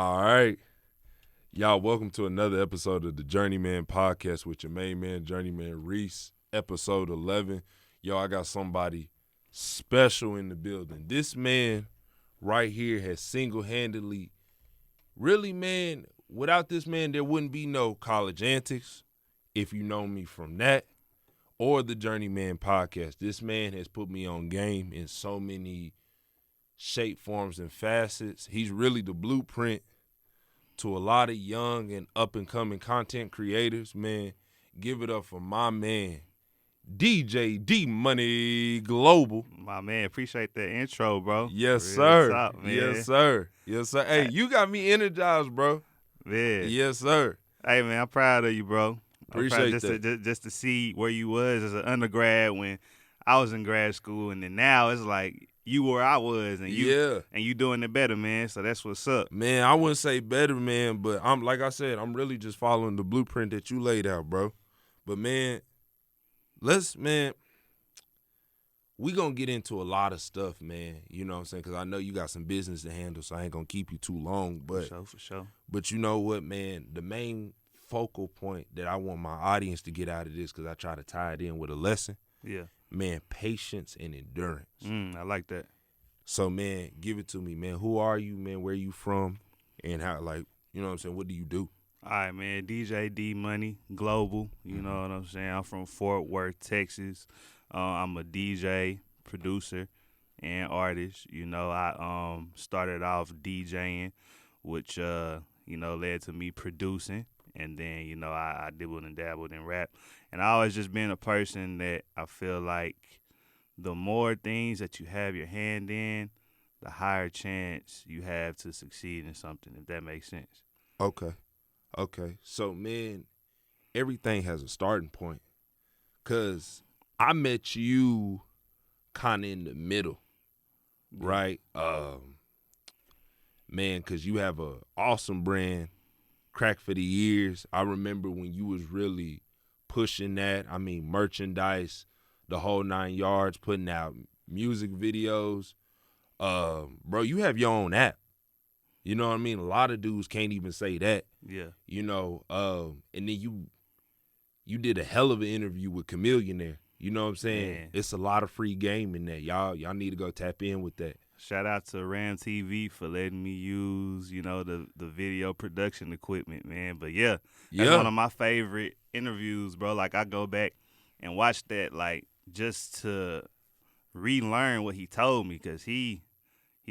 All right. Y'all, welcome to another episode of the Journeyman podcast with your main man, Journeyman Reese, episode 11. Yo, I got somebody special in the building. This man right here has single-handedly, really, man, without this man, there wouldn't be no College Antics, if you know me from that, or the Journeyman podcast. This man has put me on game in so many shape, forms, and facets. He's really the blueprint to a lot of young and up-and-coming content creators. Man, give it up for my man, DJ DMoneyGlobal. My man, appreciate that intro, bro. Yes, Real sir. talk, man. Yes, sir. Yes, sir. Hey, you got me energized, bro. Yeah. Yes, sir. Hey, man, I'm proud of you, bro. Appreciate that. Just to see where you was as an undergrad when I was in grad school, and then now it's like you where I was, and you doing it better, man. So that's what's up. Man, I wouldn't say better, man, but I'm like I said, I'm really just following the blueprint that you laid out, bro. But man, we gonna get into a lot of stuff, man. You know what I'm saying? Because I know you got some business to handle, so I ain't gonna keep you too long. But For sure. But you know what, man? The main focal point that I want my audience to get out of this, because I try to tie it in with a lesson. Yeah. Man, patience and endurance. I like that. So, man, give it to me, man. Who are you, man? Where you from? And how, like, you know what I'm saying? What do you do? All right, man. DJ DMoneyGlobal. You know what I'm saying? I'm from Fort Worth, Texas. I'm a DJ, producer, and artist. You know, I started off DJing, which led to me producing, and then I dibbled and dabbled in rap. And I always just been a person that I feel like the more things that you have your hand in, the higher chance you have to succeed in something, if that makes sense. Okay. So, man, everything has a starting point. Because I met you kind of in the middle, right? Man, because you have a awesome brand, Crack for the Years. I remember when you was really pushing that. I mean, merchandise, the whole 9 yards, putting out music videos. Bro, you have your own app. You know what I mean? A lot of dudes can't even say that. Yeah. You know, and then you did a hell of an interview with Chameleon. You know what I'm saying? Man. It's a lot of free game in that. Y'all need to go tap in with that. Shout out to Ram TV for letting me use, the video production equipment, man. But that's one of my favorite interviews, bro. Like, I go back and watch that, like, just to relearn what he told me, because he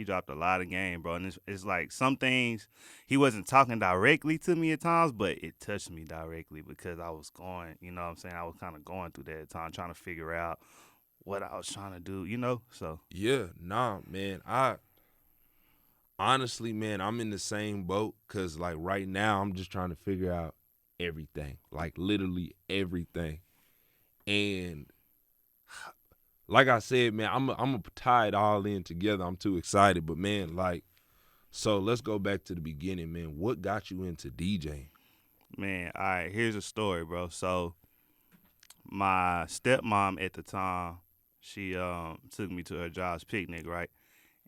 dropped a lot of game, bro. And it's like some things he wasn't talking directly to me at times, but it touched me directly because I was going, I was kind of going through that at time, trying to figure out what I was trying to do, so. Yeah, nah, man. Honestly, man, I'm in the same boat because, like, right now I'm just trying to figure out everything, like literally everything. And like I said, man, I'm gonna tie it all in together. I'm too excited, but man, like, so let's go back to the beginning, man. What got you into DJing? Man, all right, here's a story, bro. So my stepmom at the time, she took me to her job's picnic, right?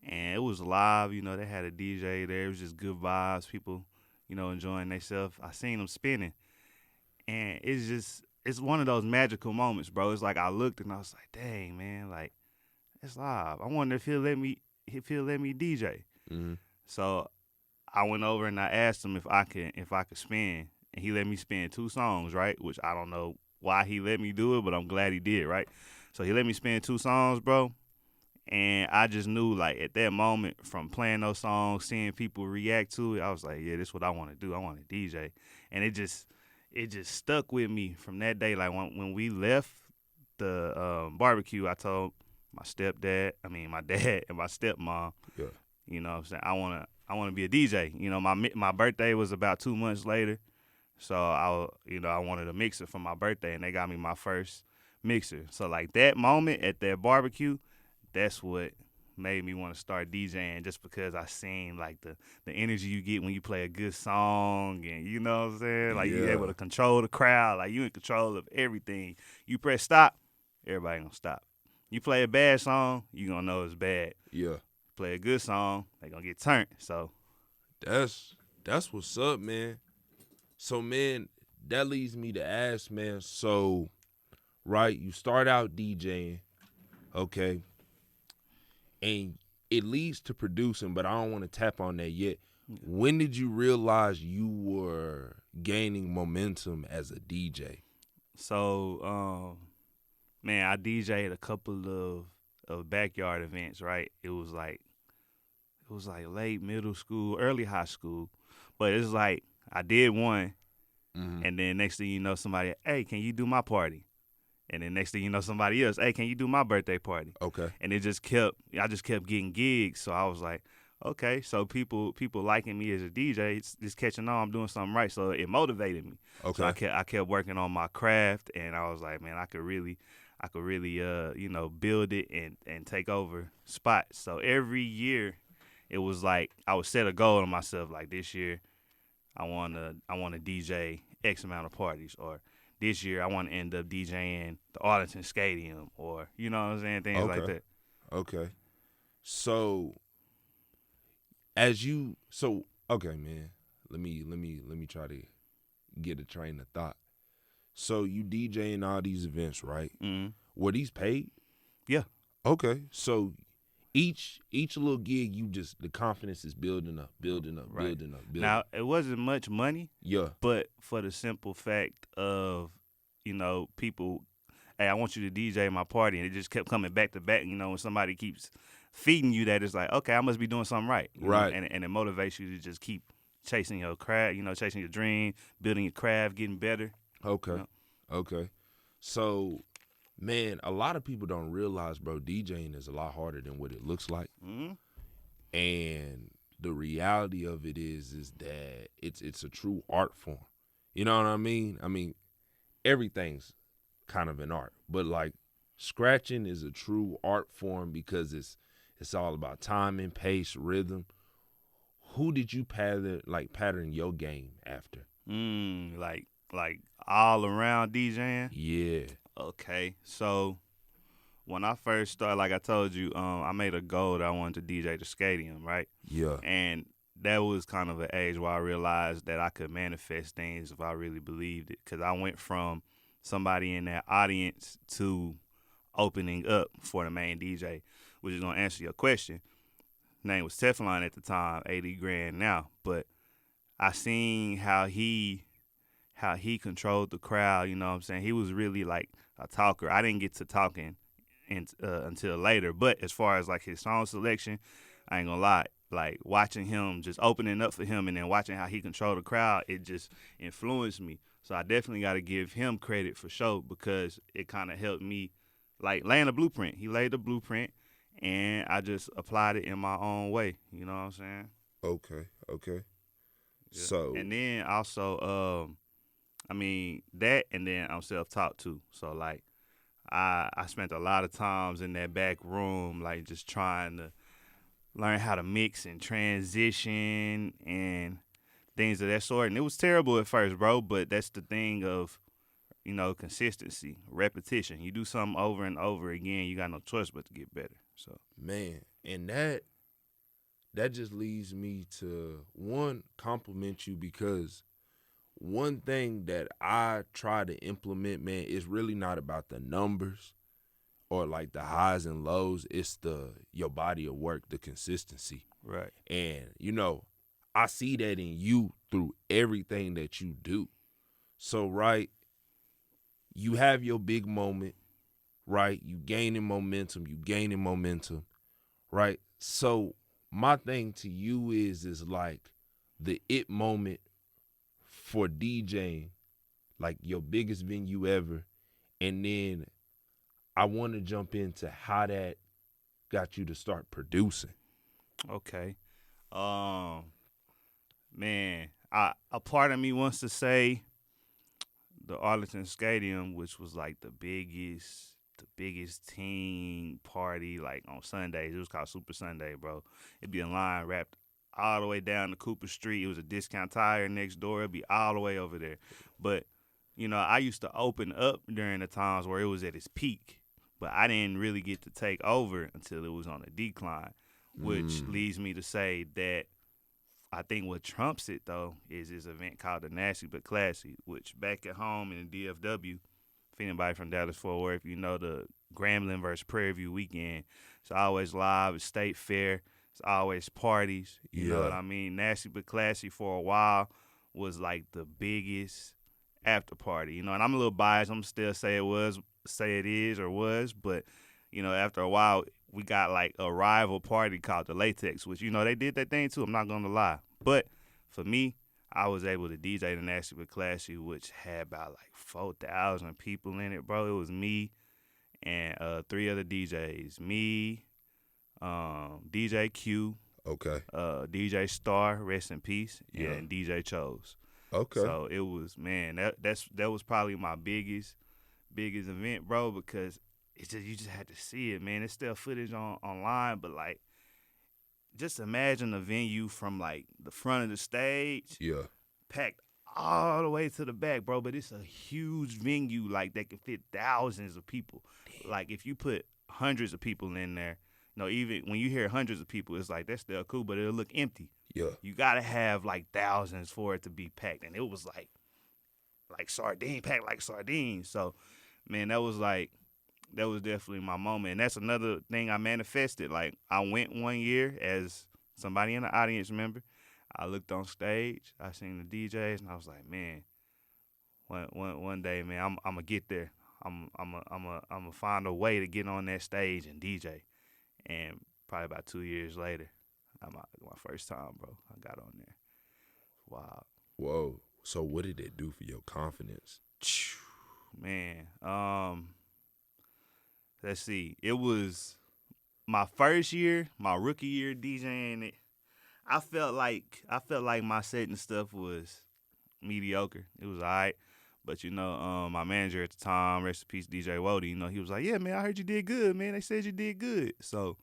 And it was live, they had a DJ there. It was just good vibes, people, enjoying themselves. I seen them spinning, and it's one of those magical moments, bro. It's like I looked and I was like, dang, man, like, it's live. I wonder if he'll let me DJ. Mm-hmm. So I went over and I asked him if I could spin, and he let me spin 2 songs, right? Which I don't know why he let me do it, but I'm glad he did, right? So he let me spin 2 songs, bro. And I just knew, like, at that moment, from playing those songs, seeing people react to it, I was like, yeah, this is what I want to do. I want to DJ. And it just stuck with me from that day. Like, when we left the barbecue, I told my dad and my stepmom, you know what I'm saying, I want to be a DJ. My birthday was about 2 months later. So I wanted a mixer for my birthday, and they got me my first mixer. So, like, that moment at that barbecue, that's what made me want to start DJing, just because I seen, like, the energy you get when you play a good song, and you know what I'm saying? Like, you're able to control the crowd. Like, you in control of everything. You press stop, everybody gonna stop. You play a bad song, you gonna know it's bad. Yeah. Play a good song, they gonna get turned. So That's That's what's up, man. So, man, that leads me to ask, man. So, right, you start out DJing, okay, and it leads to producing, but I don't want to tap on that yet. When did you realize you were gaining momentum as a DJ? So, man, I DJ'd a couple of backyard events, right? It was like late middle school, early high school. But it's like I did one, Mm-hmm. and then next thing you know, somebody, hey, can you do my party? And then next thing you know, somebody else, hey, can you do my birthday party? Okay. And I just kept getting gigs. So I was like, okay, so people liking me as a DJ, it's catching on. I'm doing something right. So it motivated me. So Okay. I kept working on my craft, and I was like, man, I could really build it and take over spots. So every year, it was like I would set a goal on myself. Like this year, I want to DJ X amount of parties, or this year I want to end up DJing the Arlington Stadium, or you know what I'm saying, things like Okay. that. Okay. So okay, man. Let me try to get a train of thought. So you DJing all these events, right? Mm-hmm. Were these paid? Yeah. Okay. So each little gig, the confidence is building up, Right. building up. Now it wasn't much money, Yeah. but for the simple fact of, people, hey, I want you to DJ my party, and it just kept coming back to back. When somebody keeps feeding you that, it's like, okay, I must be doing something right. you know, Right. and it motivates you to just keep chasing your craft, chasing your dream, building your craft, getting better. Okay. You know? Okay. So, man, a lot of people don't realize, bro, DJing is a lot harder than what it looks like. Mm-hmm. And the reality of it is that it's a true art form. You know what I mean? I mean, everything's kind of an art, but like scratching is a true art form because it's all about timing, pace, rhythm. Who did you pattern your game after? Like all around DJing. Yeah. Okay, so when I first started, like I told you, I made a goal that I wanted to DJ the stadium, right? Yeah. And that was kind of an age where I realized that I could manifest things if I really believed it. Because I went from somebody in that audience to opening up for the main DJ, which is going to answer your question. Name was Teflon at the time, 80 grand now. But I seen how he controlled the crowd, you know what I'm saying? He was really like a talker. I didn't get to talking until later. But as far as like his song selection, I ain't gonna lie. Like watching him, just opening up for him, and then watching how he controlled the crowd, it just influenced me. So I definitely got to give him credit for sure, because it kind of helped me, like laying the blueprint. He laid the blueprint, and I just applied it in my own way. You know what I'm saying? Okay. Okay. Yeah. So And then also, that, and then I'm self-taught too. So like, I spent a lot of times in that back room, like just trying to learn how to mix and transition and things of that sort. And it was terrible at first, bro, but that's the thing of, consistency, repetition. You do something over and over again, you got no choice but to get better. So, man, and that just leads me to one, compliment you, because one thing that I try to implement, man, is really not about the numbers or like the highs and lows. It's your body of work, the consistency. right. And, I see that in you through everything that you do. So, right, you have your big moment, right? You gaining momentum, right? So my thing to you is like the it moment for DJing, like your biggest venue ever. And then I want to jump into how that got you to start producing. Okay. Man, a part of me wants to say the Arlington Stadium, which was like the biggest teen party, like on Sundays. It was called Super Sunday, bro. It'd be a line wrapped all the way down to Cooper Street. It was a discount tire next door. It'd be all the way over there. But, I used to open up during the times where it was at its peak, but I didn't really get to take over until it was on a decline, which leads me to say that I think what trumps it though is this event called the Nasty But Classy, which back at home in the DFW, if anybody from Dallas Fort Worth, you know the Grambling versus Prairie View weekend. It's always live. It's state fair. It's always parties. You know what I mean? Nasty But Classy for a while was like the biggest after party. You know, and I'm a little biased. I'm still say it is or was, but you know, after a while we got like a rival party called the Latex, which, you know, they did that thing too. I'm not going to lie. But for me, I was able to DJ the Nasty But Classy, which had about like 4,000 people in it, bro. It was me and 3 other DJs. Me, DJ Q, DJ Star, rest in peace, and DJ Chose. Okay. So it was, man, that was probably my biggest event, bro, because it's just, you just had to see it, man. There's still footage online, but like, just imagine a venue from like the front of the stage, packed all the way to the back, bro. But it's a huge venue, like that can fit thousands of people. Like if you put hundreds of people in there, you know, even when you hear hundreds of people, it's like that's still cool, but it'll look empty. Yeah, you gotta have like thousands for it to be packed, and it was like sardine packed like sardines. So, man, that was definitely my moment. And that's another thing I manifested. Like, I went one year as somebody in the audience member. I looked on stage. I seen the DJs, and I was like, man, one day, man, I'm gonna get there. I'm gonna find a way to get on that stage and DJ. And probably about 2 years later, my first time, bro, I got on there. Wow. Whoa. So what did it do for your confidence? Man, let's see. It was my first year, my rookie year DJing it. I felt like my set and stuff was mediocre. It was all right. But, you know, my manager at the time, rest in peace, DJ Wody, you know, he was like, yeah, man, I heard you did good, man. They said you did good. So,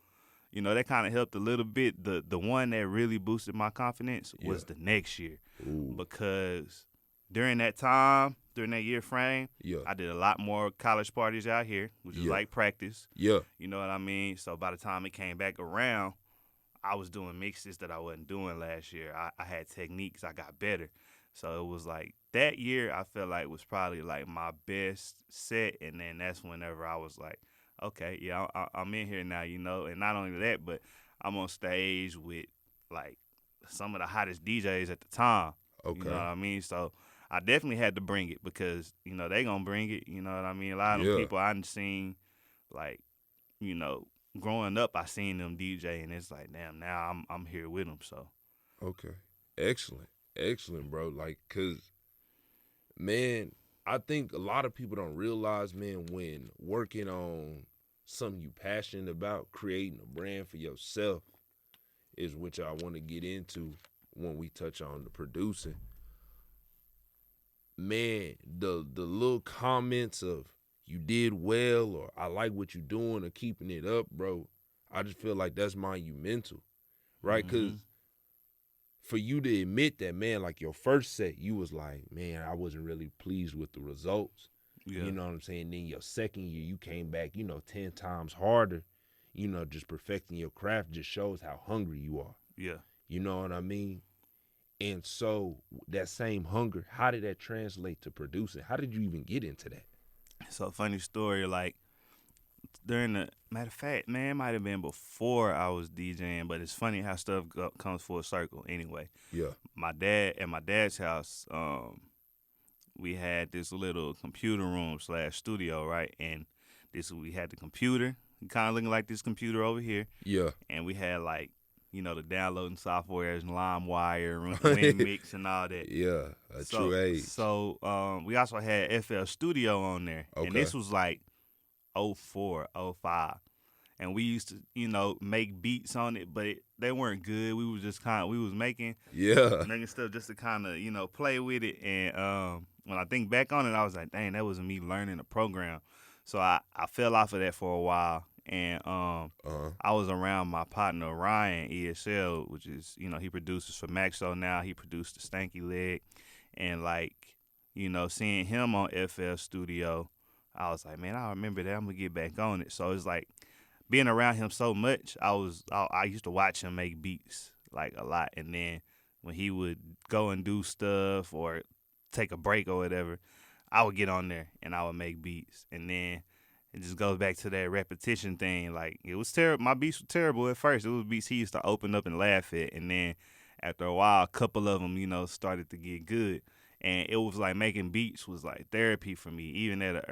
you know, that kind of helped a little bit. The one that really boosted my confidence was the next year. Ooh. Because during that time, during that year frame, I did a lot more college parties out here, which is like practice. Yeah. You know what I mean? So by the time it came back around, I was doing mixes that I wasn't doing last year. I had techniques. I got better. So it was like that year I felt like was probably like my best set. And then that's whenever I was like, okay, yeah, I'm in here now, you know. And not only that, but I'm on stage with like some of the hottest DJs at the time. Okay. You know what I mean? So I definitely had to bring it because, you know, they gonna bring it. You know what I mean? A lot of them people I done seen, like, you know, growing up, I seen them DJ, and it's like, damn, now I'm here with them. So. Okay. Excellent, bro. Like, cause, man, I think a lot of people don't realize, man, when working on something you passionate about, creating a brand for yourself, is which I want to get into when we touch on the producing. Man, the little comments of you did well or I like what you're doing or keeping it up, bro, I just feel like that's monumental, right? Because for you to admit that, man, like your first set, you was like, man, I wasn't really pleased with the results. Yeah. You know what I'm saying? Then your second year, you came back, you know, 10 times harder. You know, just perfecting your craft just shows how hungry you are. Yeah. You know what I mean? And so that same hunger, how did that translate to producing? How did you even get into that? So funny story, like during the, matter of fact, man, it might have been before I was DJing, but it's funny how stuff comes full circle anyway. Yeah. At my dad's house, we had this little computer room / studio, right? And we had the computer, kind of looking like this computer over here. Yeah. And we had like, you know, the downloading softwares and LimeWire, WinMix and all that. Yeah, true age. So we also had FL Studio on there. Okay. And this was like 04, 05. And we used to, you know, make beats on it, but they weren't good. We was just making stuff just to kind of, you know, play with it. And when I think back on it, I was like, dang, that wasn't me learning the program. So I fell off of that for a while. And I was around my partner Ryan ESL, which is, you know, he produces for Maxo now. He produced the Stanky Leg, and like, you know, seeing him on FL Studio, I was like, man, I remember that. I'm gonna get back on it. So it's like being around him so much. I used to watch him make beats like a lot, and then when he would go and do stuff or take a break or whatever, I would get on there and I would make beats. And then it just goes back to that repetition thing. Like, it was terrible. My beats were terrible at first. It was beats he used to open up and laugh at. And then after a while, a couple of them, started to get good. And it was like making beats was like therapy for me, even at an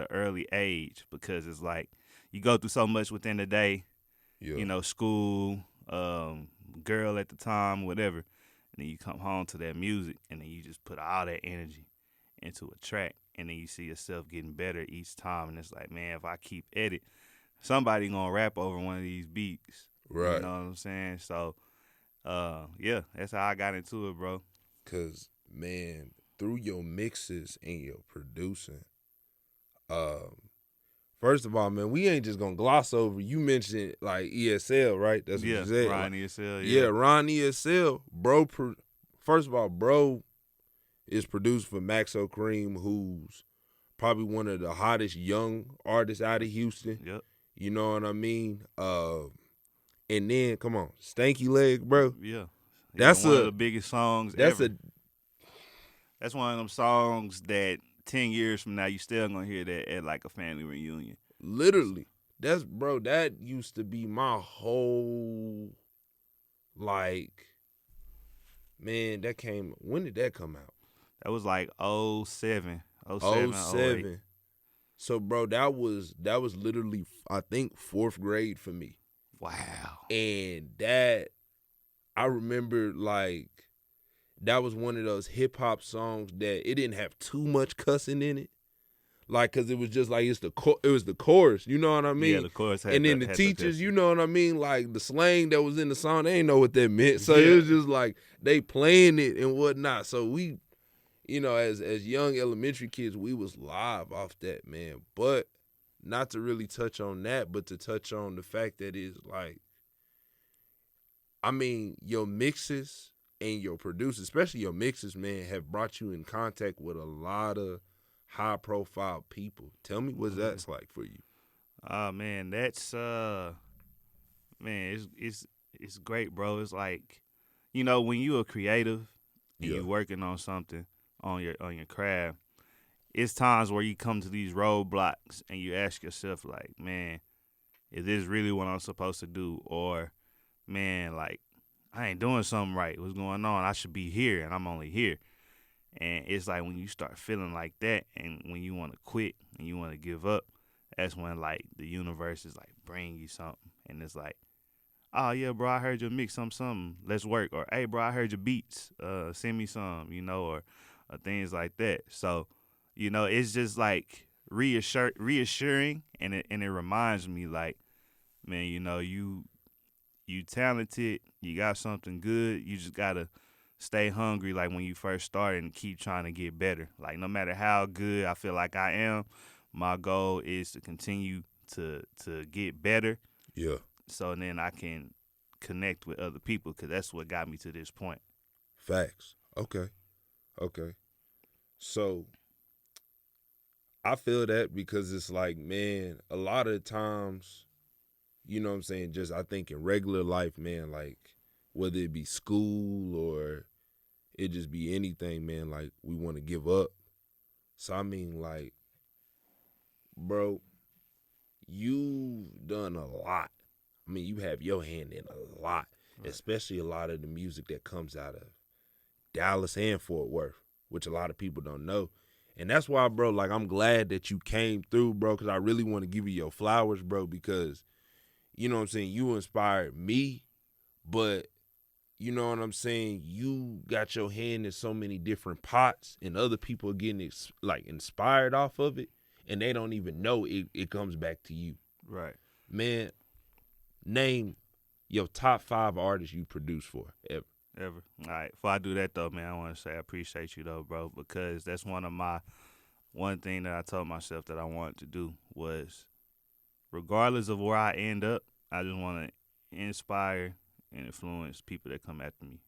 early age, because it's like you go through so much within the day, school, girl at the time, whatever. And then you come home to that music, and then you just put all that energy into a track, and then you see yourself getting better each time. And it's like, man, if I keep at it, somebody gonna rap over one of these beats. Right. You know what I'm saying? So, yeah, that's how I got into it, bro. 'Cause, man, through your mixes and your producing, first of all, man, we ain't just gonna gloss over. You mentioned like ESL, right? That's what you said. Ron ESL. Yeah, Ron ESL, bro. First of all, bro is produced for Maxo Cream, who's probably one of the hottest young artists out of Houston. Yep. You know what I mean? And then come on, Stanky Leg, bro. Yeah. That's one of the biggest songs that's ever. That's one of them songs that 10 years from now you still gonna hear that at like a family reunion. Literally. That used to be my whole, like, man, when did that come out? That was like 07. 07. So, bro, that was literally, I think, 4th grade for me. Wow. And that, I remember, like, that was one of those hip-hop songs that it didn't have too much cussing in it. Like, because it was just like, it was the chorus, you know what I mean? Yeah, the chorus had and then the teachers, you know what I mean? Like, the slang that was in the song, they didn't know what that meant. So it was just like, they playing it and whatnot. So we, as young elementary kids, we was live off that, man. But not to really touch on that, but to touch on the fact that it's like, I mean, your mixes and your producers, especially your mixes, man, have brought you in contact with a lot of high-profile people. Tell me what that's like for you. Man, that's it's great, bro. It's like, when you a creative and you working on something on your craft, it's times where you come to these roadblocks and you ask yourself, like, man, is this really what I'm supposed to do? Or, man, like, I ain't doing something right. What's going on? I should be here, and I'm only here. And it's like when you start feeling like that, and when you want to quit and you want to give up, that's when, like, the universe is like, bring you something. And it's like, oh, yeah, bro, I heard your mix, something. Let's work. Or, hey, bro, I heard your beats. Send me some, or things like that. So, it's just like reassuring, and it reminds me, like, man, you talented, you got something good, you just gotta stay hungry, like when you first started, and keep trying to get better. Like, no matter how good I feel like I am, my goal is to continue to get better. Yeah. So then I can connect with other people, because that's what got me to this point. Facts. Okay. So I feel that, because it's like, man, a lot of times, you know what I'm saying, just I think in regular life, man, like whether it be school or it just be anything, man, like we want to give up. So I mean, like, bro, you've done a lot. I mean, you have your hand in a lot, right. Especially a lot of the music that comes out of Dallas and Fort Worth, which a lot of people don't know. And that's why, bro, like, I'm glad that you came through, bro, because I really want to give you your flowers, bro, because, you know what I'm saying, you inspired me, but, you know what I'm saying, you got your hand in so many different pots, and other people are getting, like, inspired off of it, and they don't even know it comes back to you. Right. Man, name your top 5 artists you produced for ever. All right. Before I do that, though, man, I want to say I appreciate you, though, bro, because that's one thing that I told myself that I wanted to do was, regardless of where I end up, I just want to inspire and influence people that come after me.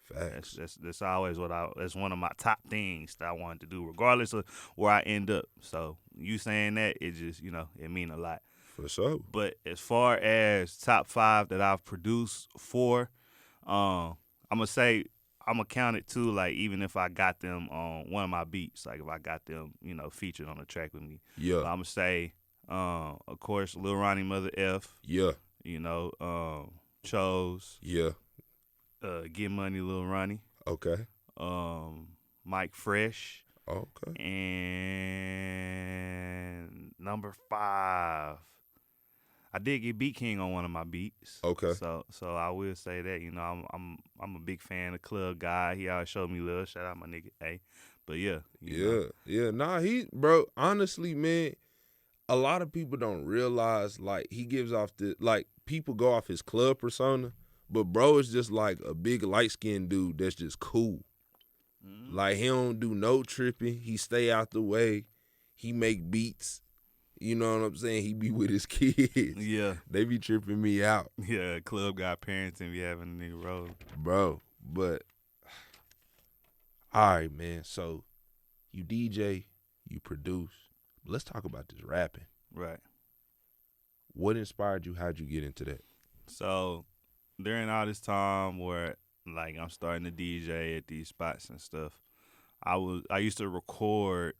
Facts. That's always that's one of my top things that I wanted to do, regardless of where I end up. So you saying that, it just, it mean a lot. For sure. But as far as top 5 that I've produced for, I'm going to say I'm gonna count it too. Like even if I got them on one of my beats, like if I got them, featured on the track with me. Yeah. I'm gonna say, of course, Lil Ronnie, Mother F. Yeah. Chose. Yeah. Get Money, Lil Ronnie. Okay. Mike Fresh. Okay. And number 5, I did get Beat King on one of my beats. Okay. So I will say that, I'm a big fan of Club Guy. He always showed me love. Shout out my nigga A. But yeah. Yeah. Nah, bro, honestly, man, a lot of people don't realize, like, he gives off people go off his club persona, but bro is just like a big light-skinned dude that's just cool. Mm-hmm. Like, he don't do no tripping. He stay out the way. He make beats. You know what I'm saying? He be with his kids. Yeah. They be tripping me out. Yeah, Club Guy parents and be having a nigga roll. Bro, but, all right, man. So, you DJ, you produce. Let's talk about this rapping. Right. What inspired you? How'd you get into that? So, during all this time where, like, I'm starting to DJ at these spots and stuff, I used to record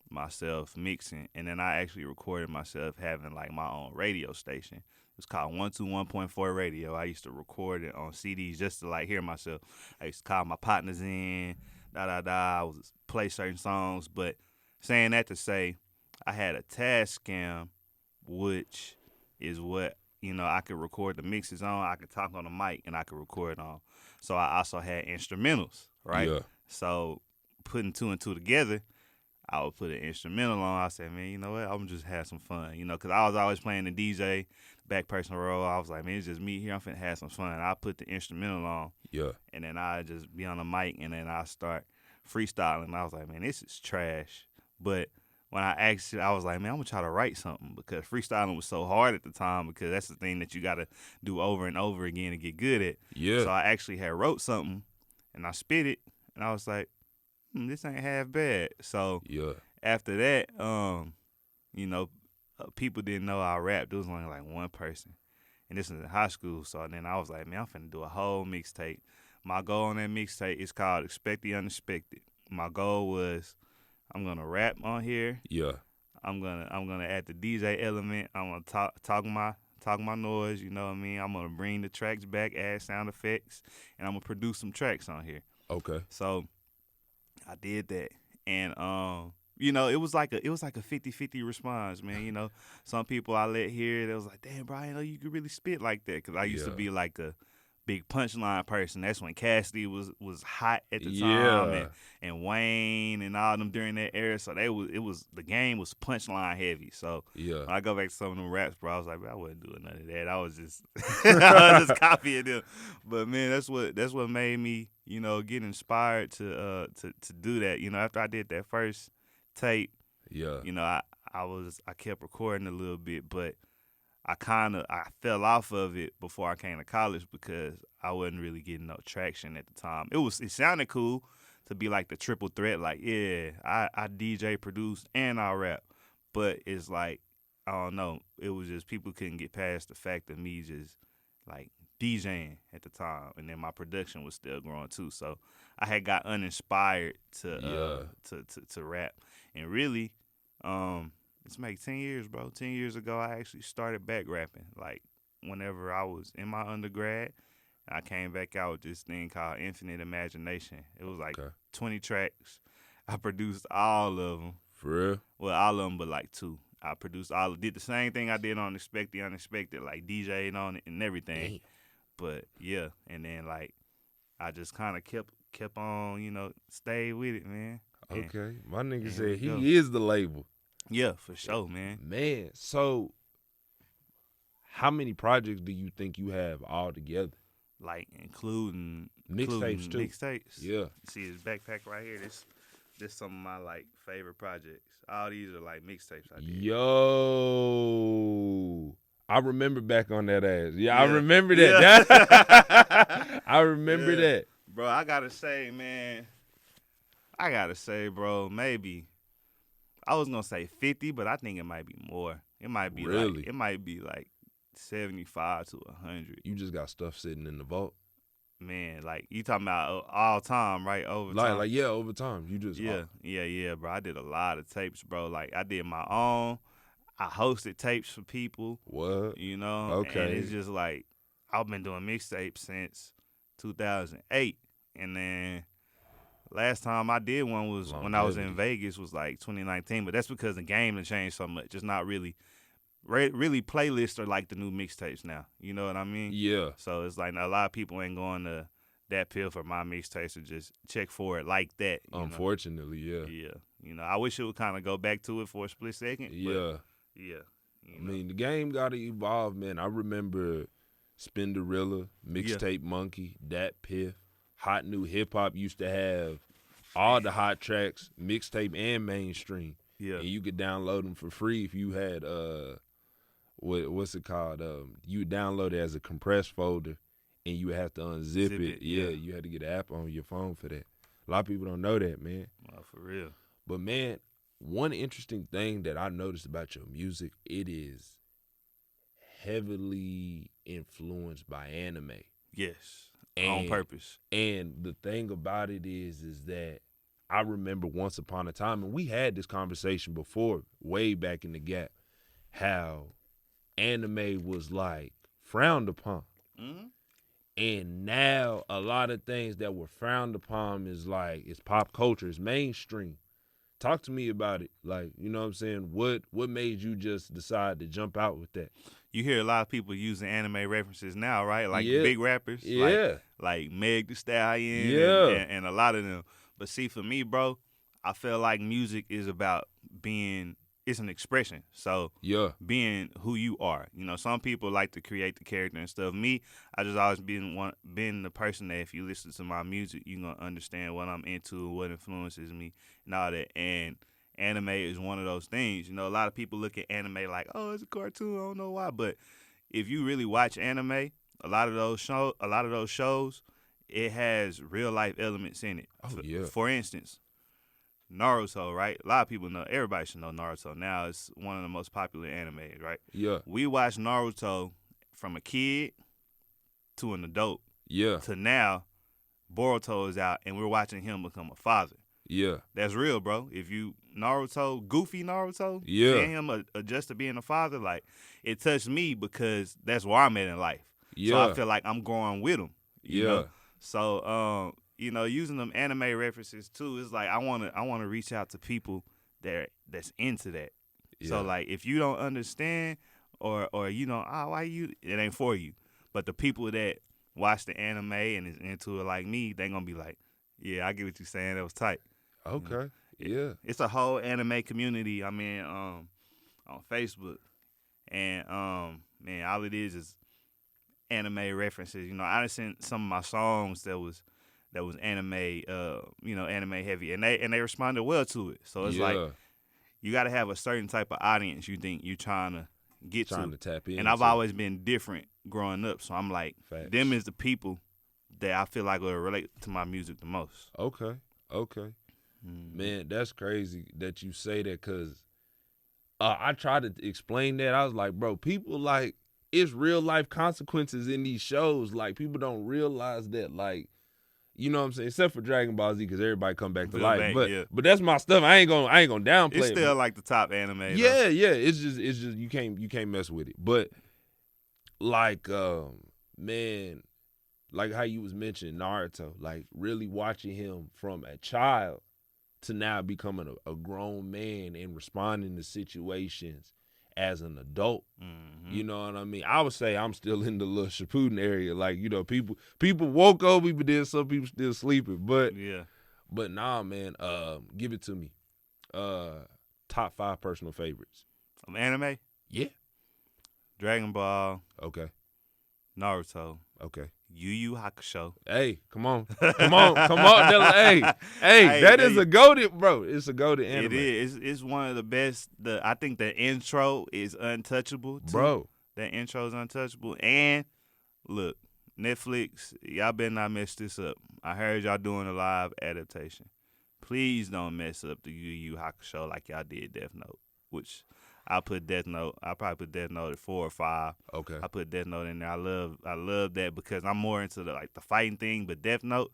myself mixing, and then I actually recorded myself having, like, my own radio station. It was called 121.4 Radio. I used to record it on CDs just to, like, hear myself. I used to call my partners in, I would play certain songs, but saying that to say, I had a task cam, which is what, I could record the mixes on. I could talk on the mic, and I could record on. So I also had instrumentals, right? Yeah. So putting 2 and 2 together, I would put an instrumental on. I said, man, you know what? I'm going to just have some fun, because I was always playing the DJ, back person role. I was like, man, it's just me here. I'm finna have some fun. I put the instrumental on. Yeah. And then I just be on the mic, and then I start freestyling. I was like, man, this is trash. But when I asked it, I was like, man, I'm going to try to write something, because freestyling was so hard at the time, because that's the thing that you got to do over and over again to get good at. Yeah. So I actually had wrote something, and I spit it, and I was like, this ain't half bad. So yeah. After that, people didn't know I rapped. There was only like one person, and this was in high school. So then I was like, man, I'm finna do a whole mixtape. My goal on that mixtape is called Expect the Unexpected. My goal was, I'm gonna rap on here. Yeah. I'm gonna add the DJ element. I'm gonna talk my noise. You know what I mean? I'm gonna bring the tracks back, add sound effects, and I'm gonna produce some tracks on here. Okay. So I did that, and it was like a 50-50 response, man. Some people I let hear it, it was like, damn, bro, I didn't know you could really spit like that, because I used to be like a big punchline person. That's when Cassidy was hot at the time, and Wayne and all them during that era. So the game was punchline heavy. So when I go back to some of them raps, bro, I was like, bro, I wasn't doing none of that. I was just copying them. But man, that's what made me, get inspired to do that. After I did that first tape, I kept recording a little bit, but I fell off of it before I came to college, because I wasn't really getting no traction at the time. It sounded cool to be like the triple threat, like, yeah, I DJ, produce, and I rap. But it's like, I don't know, it was just people couldn't get past the fact of me just like DJing at the time, and then my production was still growing too. So I had got uninspired to rap, and really, it's like 10 years, bro. 10 years ago, I actually started back rapping. Like, whenever I was in my undergrad, I came back out with this thing called Infinite Imagination. It was like 20 tracks. I produced all of them. For real? Well, all of them but like 2. I did the same thing I did on Expect the Unexpected, like DJing on it and everything. Damn. But, yeah, and then, like, I just kind of kept on, stayed with it, man. Okay. My nigga said he is the label. Yeah, for sure, man. Man, so how many projects do you think you have all together? Like, including mixtapes too. Mixtapes. Yeah. See this backpack right here? This some of my, like, favorite projects. All these are, like, mixtapes I did. Yo. I remember back on that ass. Yeah. I remember that. Yeah. I remember that. Bro, I gotta say, bro, maybe I was gonna say 50, but I think it might be more. It might be like 75 to 100. You just got stuff sitting in the vault? Man, like you talking about all time, right? Over time. Like yeah, over time. You just Yeah, bro. I did a lot of tapes, bro. Like I did my own. I hosted tapes for people. What? You know? Okay. And it's just like I've been doing mixtapes since 2008. And then last time I did one was when I was in Vegas, was like 2019. But that's because the game has changed so much. It's not really playlists are like the new mixtapes now. You know what I mean? Yeah. So it's like a lot of people ain't going to that pill for my mixtapes to just check for it like that. Unfortunately, yeah. Yeah. You know, I wish it would kind of go back to it for a split second. Yeah. Yeah. I mean, the game got to evolve, man. I remember Spinderella, Mixtape Monkey, Dat Piff, Hot New Hip Hop used to have all the hot tracks, mixtape and mainstream. Yeah. And you could download them for free if you had what's it called? You would download it as a compressed folder, and you would have to unzip it. Yeah, you had to get an app on your phone for that. A lot of people don't know that, man. Oh, for real. But man, one interesting thing that I noticed about your music, it is heavily influenced by anime. Yes, on purpose. And the thing about it is that I remember once upon a time, and we had this conversation before, way back in the gap, how anime was like frowned upon. Mm-hmm. And now a lot of things that were frowned upon is like, it's pop culture, it's mainstream. Talk to me about it. Like, you know what I'm saying? What made you just decide to jump out with that? You hear a lot of people using anime references now, right? Like big rappers. Yeah. Like Meg Thee Stallion. Yeah. And a lot of them. But see, for me, bro, I feel like music is about it's an expression. So being who you are. You know, some people like to create the character and stuff. Me, I just always been the person that if you listen to my music, you're going to understand what I'm into, what influences me, and all that. And anime is one of those things. You know, a lot of people look at anime like, oh, it's a cartoon, I don't know why. But if you really watch anime, a lot of those shows, it has real life elements in it. For instance, Naruto, right? A lot of people know, everybody should know Naruto now. It's one of the most popular animes, right? Yeah. We watched Naruto from a kid to an adult. Yeah. To now, Boruto is out, and we're watching him become a father. Yeah. That's real, bro. If you, goofy Naruto, seeing him adjust to being a father, like, it touched me because that's where I'm at in life. Yeah. So I feel like I'm growing with him. You know? So, you know, using them anime references too, it's like I wanna reach out to people that's into that. Yeah. So like if you don't understand or you know, it ain't for you. But the people that watch the anime and is into it like me, they gonna be like, yeah, I get what you're saying. That was tight. Okay. You know? It's a whole anime community. I mean, on Facebook, and man, all it is anime references. You know, I done sent some of my songs that was anime, you know, anime heavy, and they responded well to it. So it's like you got to have a certain type of audience you think you're trying to get to tap in. And I've always been different growing up, so I'm like, them is the people that I feel like will relate to my music the most. Okay. Man, that's crazy that you say that, because I tried to explain that. I was like, bro, people like, it's real life consequences in these shows. Like, people don't realize that, like, you know what I'm saying? Except for Dragon Ball Z, because everybody come back to life. But that's my stuff. I ain't gonna downplay it. It's still like the top anime. Yeah. It's just you can't mess with it. But like man, like how you was mentioning Naruto, like really watching him from a child to now becoming a grown man and responding to situations as an adult. Mm-hmm. You know what I mean? I would say I'm still in the little Shippuden area. Like, you know, people woke up, people did, some people still sleeping. But nah, man, give it to me. Top 5 personal favorites. Anime? Yeah. Dragon Ball. Okay. Naruto. Okay. Yu Yu Hakusho. Hey, come on. Hey, that is a goated, bro. It's a goated anime. It is. It's one of the best. I think the intro is untouchable, too. Bro. That intro is untouchable. And, look, Netflix, y'all better not mess this up. I heard y'all doing a live adaptation. Please don't mess up the Yu Yu Hakusho like y'all did Death Note, which I put Death Note. I probably put Death Note at 4 or 5. Okay. I put Death Note in there. I love that because I'm more into the fighting thing. But Death Note,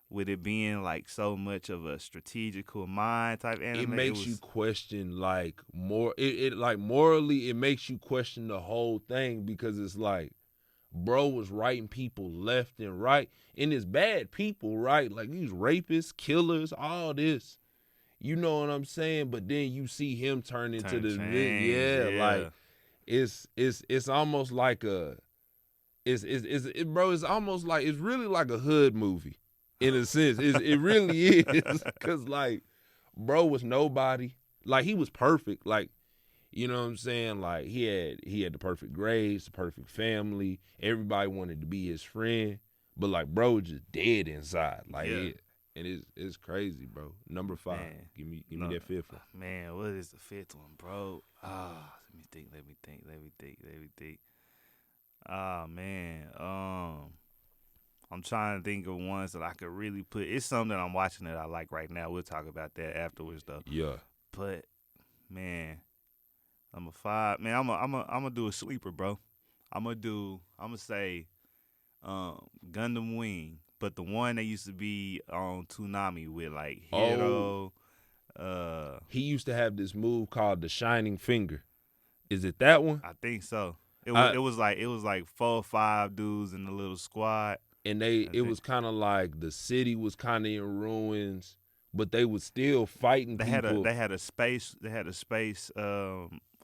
with it being like so much of a strategical mind type anime, it makes you question like more. It like morally, it makes you question the whole thing because it's like, bro was writing people left and right, and it's bad people, right? Like these rapists, killers, all this. You know what I'm saying? But then you see him turn into like it's almost like it's almost like it's really like a hood movie in a sense. It really is because like bro was nobody. Like he was perfect. Like, you know what I'm saying? Like he had the perfect grades, the perfect family. Everybody wanted to be his friend, but like bro was just dead inside. Like and it's crazy, bro. Number 5. Man, give me that 5th one. Man, what is the 5th one, bro? Let me think. Ah, man. I'm trying to think of ones that I could really put. It's something that I'm watching that I like right now. We'll talk about that afterwards, though. Yeah. But man, number 5. Man, I'm gonna do a sleeper, bro. I'm gonna say Gundam Wing, but the one that used to be on Toonami with like Hiro. He used to have this move called the Shining Finger. Is it that one? I think so. It was like 4 or 5 dudes in the little squad. And it was kind of like the city was kind of in ruins, but they was still fighting people. They had a space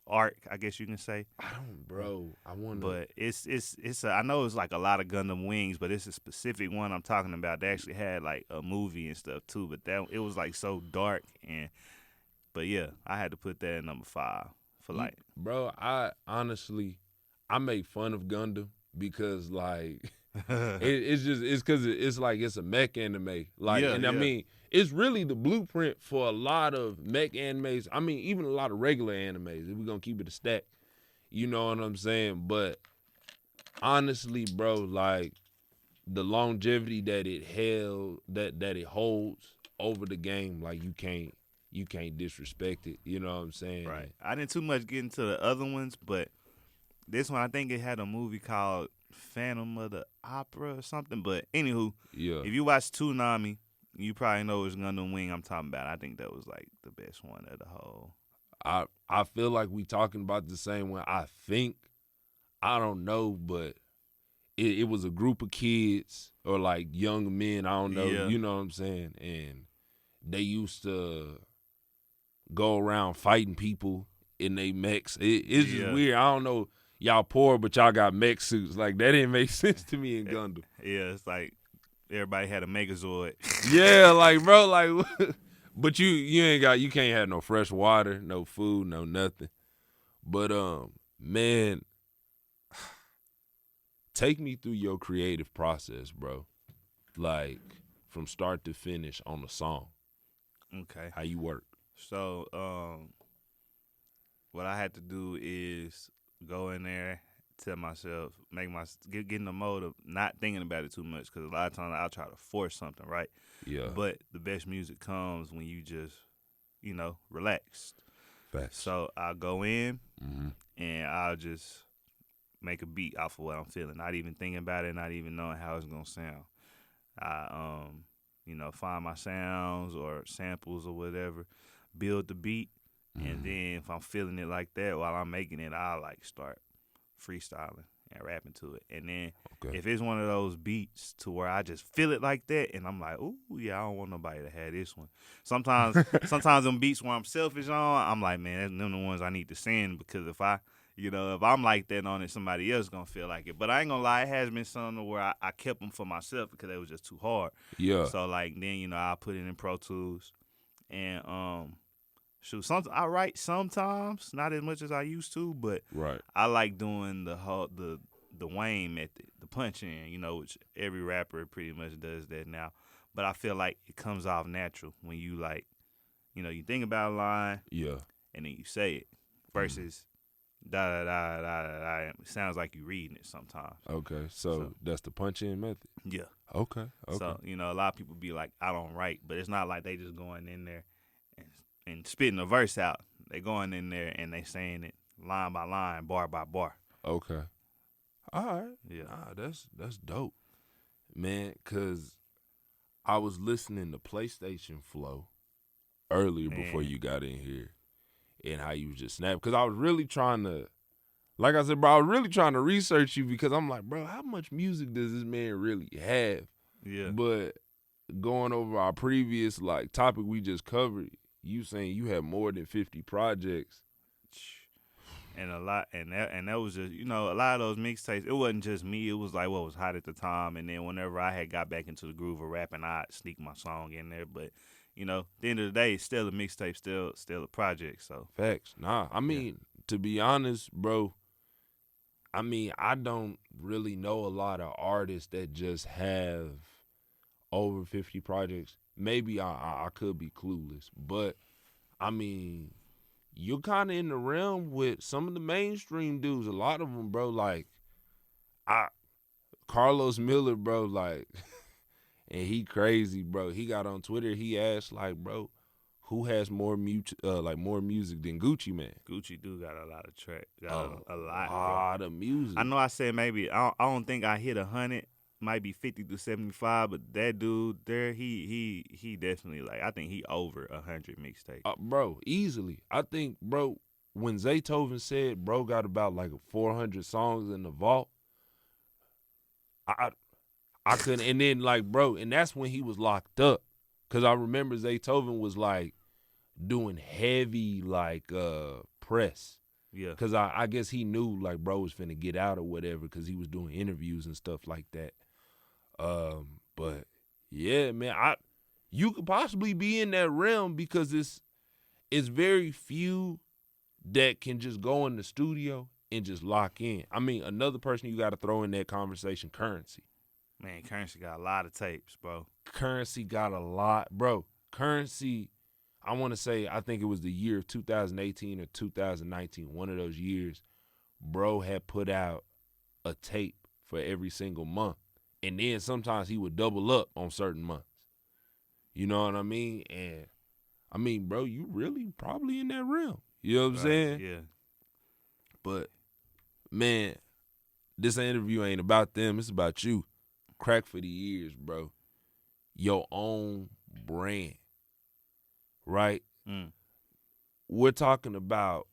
arc, I guess you can say. I wonder. But it's I know it's like a lot of Gundam Wings, but it's a specific one I'm talking about. They actually had like a movie and stuff too, but it was like so dark but yeah, I had to put that at number 5 for like. Bro, I honestly make fun of Gundam because like it's because it's like it's a mech anime. Like I mean, it's really the blueprint for a lot of mech animes. I mean, even a lot of regular animes, if we're gonna keep it a stack. You know what I'm saying? But honestly, bro, like the longevity that it held, that it holds over the game, like you can't disrespect it. You know what I'm saying? Right. I didn't too much get into the other ones, but this one I think it had a movie called Phantom of the Opera or something. But anywho, if you watch Toonami, you probably know it's Gundam Wing I'm talking about. I think that was like the best one of the whole. I feel like we talking about the same one. I think, I don't know, but it was a group of kids or like young men. I don't know. Yeah. You know what I'm saying? And they used to go around fighting people in they mechs. It's just weird. I don't know. Y'all poor, but y'all got mech suits. Like that didn't make sense to me in Gundam. Yeah, it's like everybody had a Megazord. Yeah, like bro, like. But you can't have no fresh water, no food, no nothing. But man, take me through your creative process, bro. Like from start to finish on a song. Okay. How you work? So, what I had to do is go in there, tell myself, get in the mode of not thinking about it too much, because a lot of times I'll try to force something, right? Yeah. But the best music comes when you just, relaxed. Facts. So I'll go in and I'll just make a beat off of what I'm feeling, not even thinking about it, not even knowing how it's gonna sound. I find my sounds or samples or whatever, build the beat, and then if I'm feeling it like that while I'm making it, I'll like start freestyling and rapping to it. And then if it's one of those beats to where I just feel it like that and I'm like, ooh, yeah, I don't want nobody to have this one. Sometimes them beats where I'm selfish on, I'm like, man, them the ones I need to send, because if I'm like that on it, somebody else gonna feel like it. But I ain't gonna lie, it has been something where I kept them for myself because they was just too hard. Yeah. So like then, I'll put it in Pro Tools and I write sometimes, not as much as I used to, but right. I like doing the Wayne method, the punch in, which every rapper pretty much does that now. But I feel like it comes off natural when you like, you think about a line, and then you say it, versus da da da da da. It sounds like you reading it sometimes. Okay, so that's the punch in method. Yeah. Okay. So a lot of people be like, I don't write, but it's not like they just going in there and spitting a verse out. They going in there and they saying it line by line, bar by bar. Okay. All right. Yeah. Nah, that's dope, man. Cause I was listening to PlayStation Flow earlier before Man. you got in here, and how you was just snapping. Cause I was really trying to, like I said, bro, I was really trying to research you because I'm like, bro, how much music does this man really have? Yeah. But going over our previous like topic we just covered, you saying you have more than 50 projects. And a lot, and that was just, a lot of those mixtapes. It wasn't just me. It was like what was hot at the time. And then whenever I had got back into the groove of rapping, I'd sneak my song in there. But at the end of the day, it's still a mixtape, still a project. So Facts. Nah, I mean, to be honest, bro, I mean, I don't really know a lot of artists that just have over 50 projects. Maybe I could be clueless, but I mean, you're kind of in the realm with some of the mainstream dudes. A lot of them, bro, like Carlos Miller, bro, like, and he crazy, bro. He got on Twitter. He asked, like, bro, who has more music than Gucci Mane? Gucci do got a lot of track, A lot, lot bro. of music. I know I said maybe I don't think I hit 100. Might be 50 to 75, but that dude there, he definitely, like, I think he over 100 mixtapes. Bro, easily. I think, bro, when Zaytoven said bro got about like 400 songs in the vault, I couldn't. And then, like, bro, and that's when he was locked up. Because I remember Zaytoven was like doing heavy like press. Yeah. Because I guess he knew like bro was finna get out or whatever because he was doing interviews and stuff like that. But yeah, man, you could possibly be in that realm because it's very few that can just go in the studio and just lock in. I mean, another person you got to throw in that conversation, Currency. Man, Currency got a lot of tapes, bro. Currency got a lot, bro. Currency, I want to say, I think it was the year of 2018 or 2019, one of those years, bro had put out a tape for every single month. And then sometimes he would double up on certain months. You know what I mean? And, I mean, bro, you really probably in that realm. You know what I'm saying? Yeah. But, man, this interview ain't about them. It's about you. Crack for the years, bro. Your own brand, right? We're talking about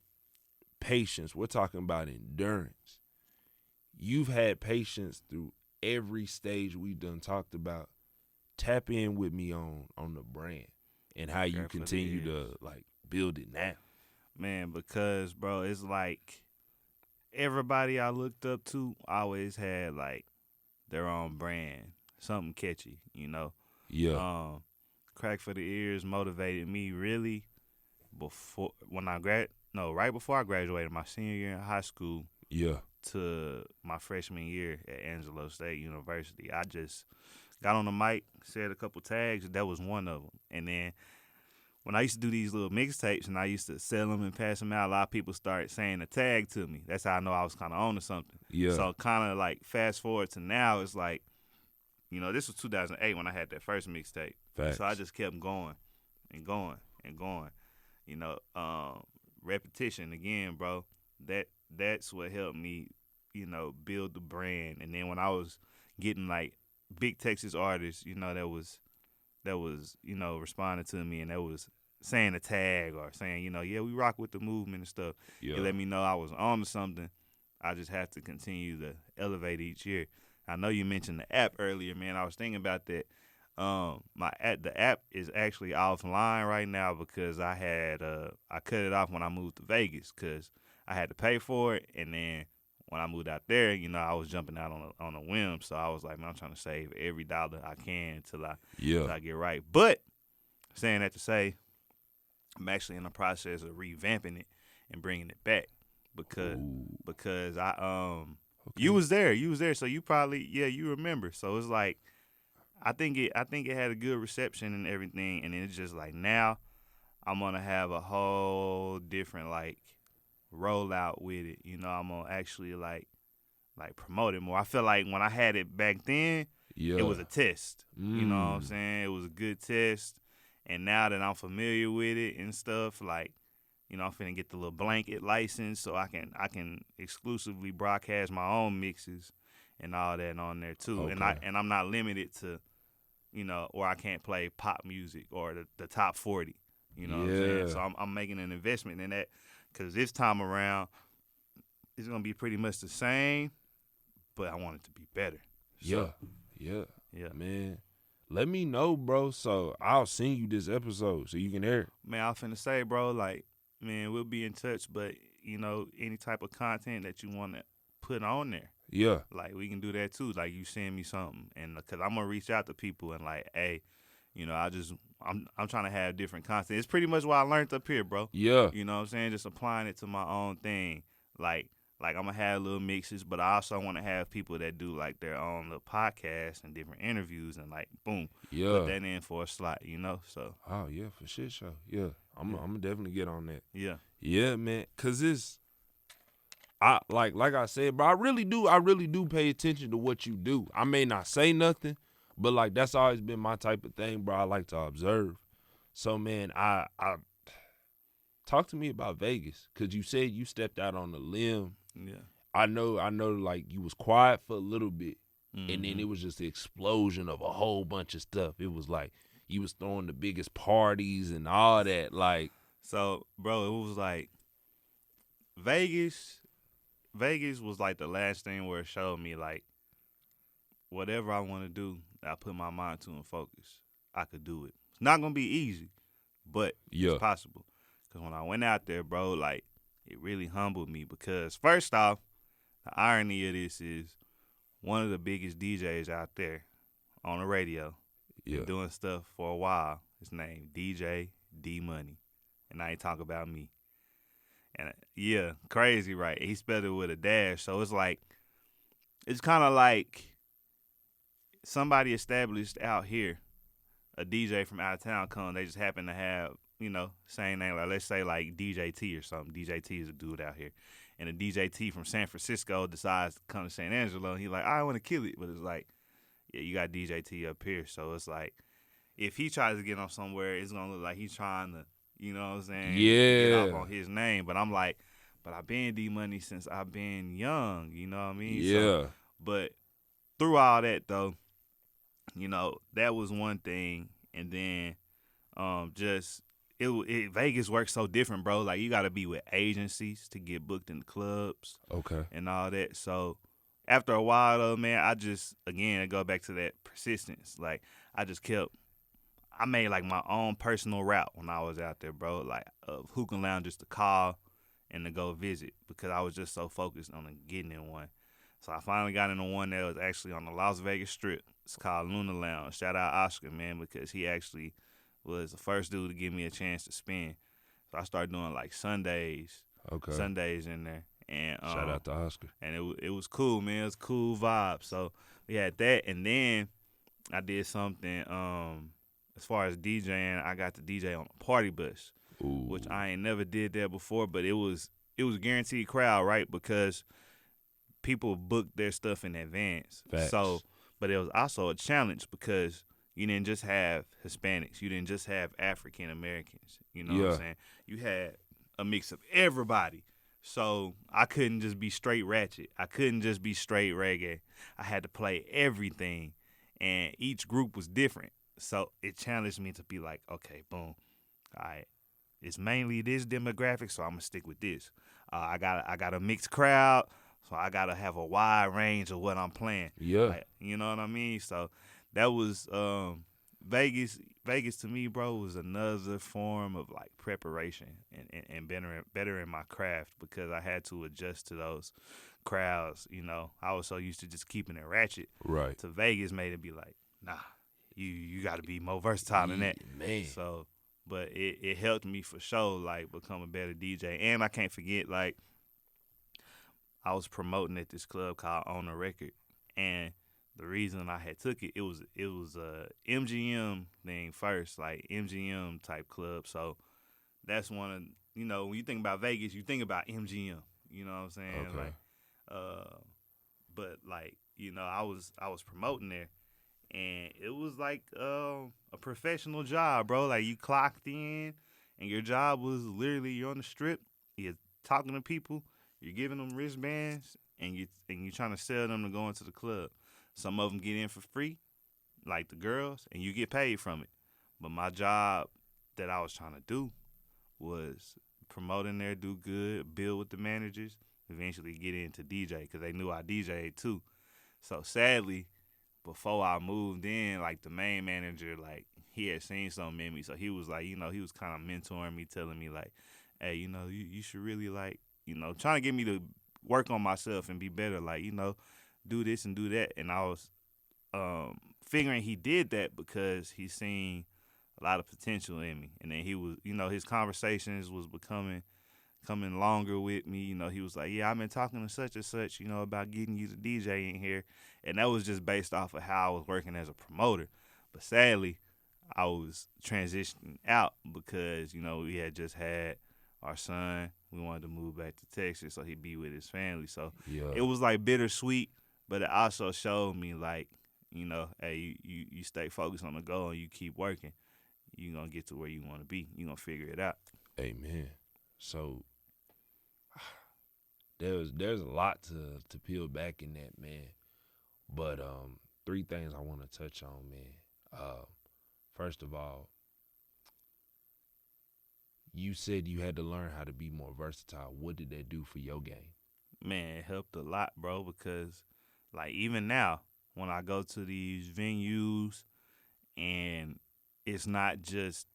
patience. We're talking about endurance. You've had patience through every stage we done talked about. Tap in with me on the brand and how you continue to like build it now. Man, because, bro, it's like everybody I looked up to always had like their own brand, something catchy, Yeah. Crack for the Ears motivated me really right before I graduated, my senior year in high school. Yeah. To my freshman year at Angelo State University. I just got on the mic, said a couple tags. That was one of them. And then when I used to do these little mixtapes and I used to sell them and pass them out, a lot of people started saying a tag to me. That's how I know I was kind of on to something. Yeah. So kind of like fast forward to now, it's like, this was 2008 when I had that first mixtape. Facts. So I just kept going and going and going. Repetition again, bro. That's what helped me, build the brand. And then when I was getting like big Texas artists, that was responding to me and that was saying a tag or saying, yeah, we rock with the movement and stuff. Yeah. It let me know I was on to something. I just have to continue to elevate each year. I know you mentioned the app earlier, man. I was thinking about that. The app is actually offline right now because I cut it off when I moved to Vegas because I had to pay for it, and then when I moved out there, I was jumping out on a whim. So I was like, man, I'm trying to save every dollar I can till I get right. But saying that to say, I'm actually in the process of revamping it and bringing it back because I Okay. you was there, so you probably you remember. So it's like I think it had a good reception and everything, and it's just like now I'm gonna have a whole different like rollout with it. I'm gonna actually like promote it more. I feel like when I had it back then, it was a test. You know what I'm saying? It was a good test. And now that I'm familiar with it and stuff, like, I'm finna get the little blanket license so I can exclusively broadcast my own mixes and all that on there too. Okay. And I'm not limited to, or I can't play pop music or the top 40. You know what I'm saying? So I'm making an investment in that because this time around it's gonna be pretty much the same, but I want it to be better. Yeah. Yeah. Man, let me know, bro. So I'll send you this episode so you can hear it. Man, I was finna say, bro, like, man, we'll be in touch, but any type of content that you want to put on there. Yeah. Like, we can do that too. Like, you send me something, and because I'm gonna reach out to people and like, hey, I'm trying to have different content. It's pretty much what I learned up here, bro. Yeah. You know what I'm saying? Just applying it to my own thing. Like I'm gonna have little mixes, but I also want to have people that do like their own little podcasts and different interviews and like, boom, put that in for a slot. So. Oh yeah, for shit show. Yeah, I'm gonna definitely get on that. Yeah. Yeah, man. Cause like I said, bro, I really do pay attention to what you do. I may not say nothing, but like that's always been my type of thing, bro. I like to observe. So man, I talk to me about Vegas, cause you said you stepped out on a limb. Yeah. I know. Like you was quiet for a little bit, Mm-hmm. and then it was just the explosion of a whole bunch of stuff. It was like you was throwing the biggest parties and all that. Like, so, bro, it was like Vegas was like the last thing where it showed me like whatever I want to do, I put my mind to and focus, I could do it. It's not gonna be easy, but it's possible. Cause when I went out there, bro, like it really humbled me because first off, the irony of this is one of the biggest DJs out there on the radio, been doing stuff for a while. His name DJ DMoney, and I ain't talking about me. And yeah, crazy, right? He spelled it with a dash, so it's kind of like somebody established out here, a DJ from out of town come. They just happen to have same name. Like let's say like DJ T or something. DJ T is a dude out here, and a DJ T from San Francisco decides to come to San Angelo. And he's like, I want to kill it, but it's like, yeah, you got DJ T up here, so it's like if he tries to get on somewhere, it's gonna look like he's trying to. You know what I'm saying? Yeah. Get off on his name. But I'm like, I've been D-Money since I've been young. You know what I mean? Yeah. So, but through all that, though, that was one thing. And then Vegas works so different, bro. Like, you got to be with agencies to get booked in the clubs. Okay. And all that. So after a while, though, man, I go back to that persistence. Like, I made like my own personal route when I was out there, bro. Like of hookah lounges to call and to go visit because I was just so focused on getting in one. So I finally got into one that was actually on the Las Vegas Strip. It's called Luna Lounge. Shout out Oscar, man, because he actually was the first dude to give me a chance to spin. So I started doing like Sundays in there. And shout out to Oscar. And it was cool, man. It was a cool vibe. So we had that, and then I did something. As far as DJing, I got to DJ on a party bus, which I ain't never did that before. But it was a guaranteed crowd, right? Because people booked their stuff in advance. Facts. So, but it was also a challenge because you didn't just have Hispanics, you didn't just have African Americans. You know what I'm saying? You had a mix of everybody. So I couldn't just be straight ratchet. I couldn't just be straight reggae. I had to play everything, and each group was different. So it challenged me to be like, okay, boom, all right, it's mainly this demographic, so I'm gonna stick with this. I got a mixed crowd, so I gotta have a wide range of what I'm playing. Yeah, like, you know what I mean. So that was Vegas. Vegas to me, bro, was another form of like preparation and bettering my craft because I had to adjust to those crowds. I was so used to just keeping it ratchet. Right. To Vegas made it be like, nah. You got to be more versatile than that. Man. So, but it helped me for sure, like, become a better DJ. And I can't forget, like, I was promoting at this club called On The Record. And the reason I had took it was a MGM thing first, like MGM type club. So that's one of, when you think about Vegas, you think about MGM. You know what I'm saying? Okay. Like, but like, I was promoting there. And it was like a professional job, bro. Like you clocked in and your job was literally you're on the strip, you're talking to people, you're giving them wristbands, and you're trying to sell them to go into the club. Some of them get in for free, like the girls, and you get paid from it. But my job that I was trying to do was promote in there, do good, build with the managers, eventually get into DJ because they knew I DJ'd too. So sadly, before I moved in, like the main manager, like he had seen something in me, so he was like, he was kind of mentoring me, telling me like, hey, you should really like, trying to get me to work on myself and be better, like, do this and do that. And I was figuring he did that because he seen a lot of potential in me. And then he was, his conversations was coming longer with me. He was like, yeah, I've been talking to such and such, about getting you to DJ in here. And that was just based off of how I was working as a promoter. But sadly, I was transitioning out because, we had just had our son. We wanted to move back to Texas so he'd be with his family. So it was like bittersweet, but it also showed me like, hey, you stay focused on the goal and you keep working. You're going to get to where you want to be. You're going to figure it out. Amen. So there's a lot to peel back in that, man. But 3 things I want to touch on, man. First of all, you said you had to learn how to be more versatile. What did that do for your game? Man, it helped a lot, bro, because like even now when I go to these venues and it's not just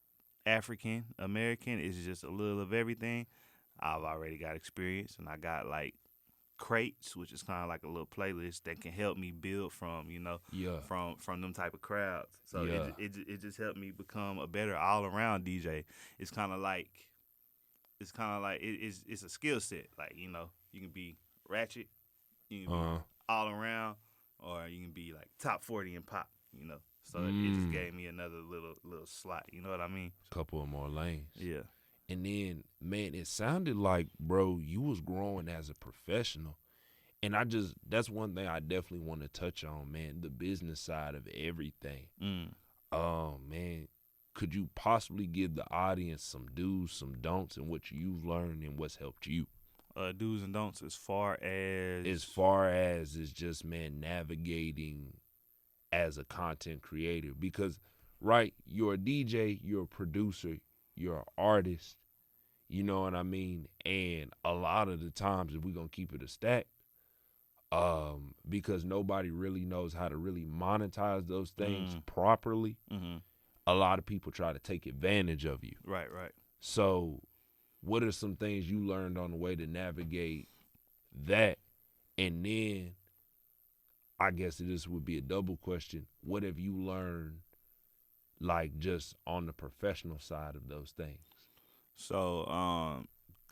African American, it's just a little of everything. I've already got experience, and I got like crates, which is kind of like a little playlist that can help me build from, from them type of crowds. So it just helped me become a better all around DJ. It's kind of like it's a skill set. Like you can be ratchet, you can be all around, or you can be like top 40 in pop. So it just gave me another little slot. You know what I mean? Couple of more lanes. Yeah. And then, man, it sounded like, bro, you was growing as a professional. And that's one thing I definitely want to touch on, man, the business side of everything. Man, could you possibly give the audience some do's, some don'ts, and what you've learned and what's helped you? Do's and don'ts as far as it's just, man, navigating as a content creator. Because, right, you're a DJ, you're a producer, you're an artist, you know what I mean? And a lot of the times, if we're going to keep it a stack, because nobody really knows how to really monetize those things properly, a lot of people try to take advantage of you. Right. So what are some things you learned on the way to navigate that? And then I guess this would be a double question. What have you learned, like, just on the professional side of those things? So,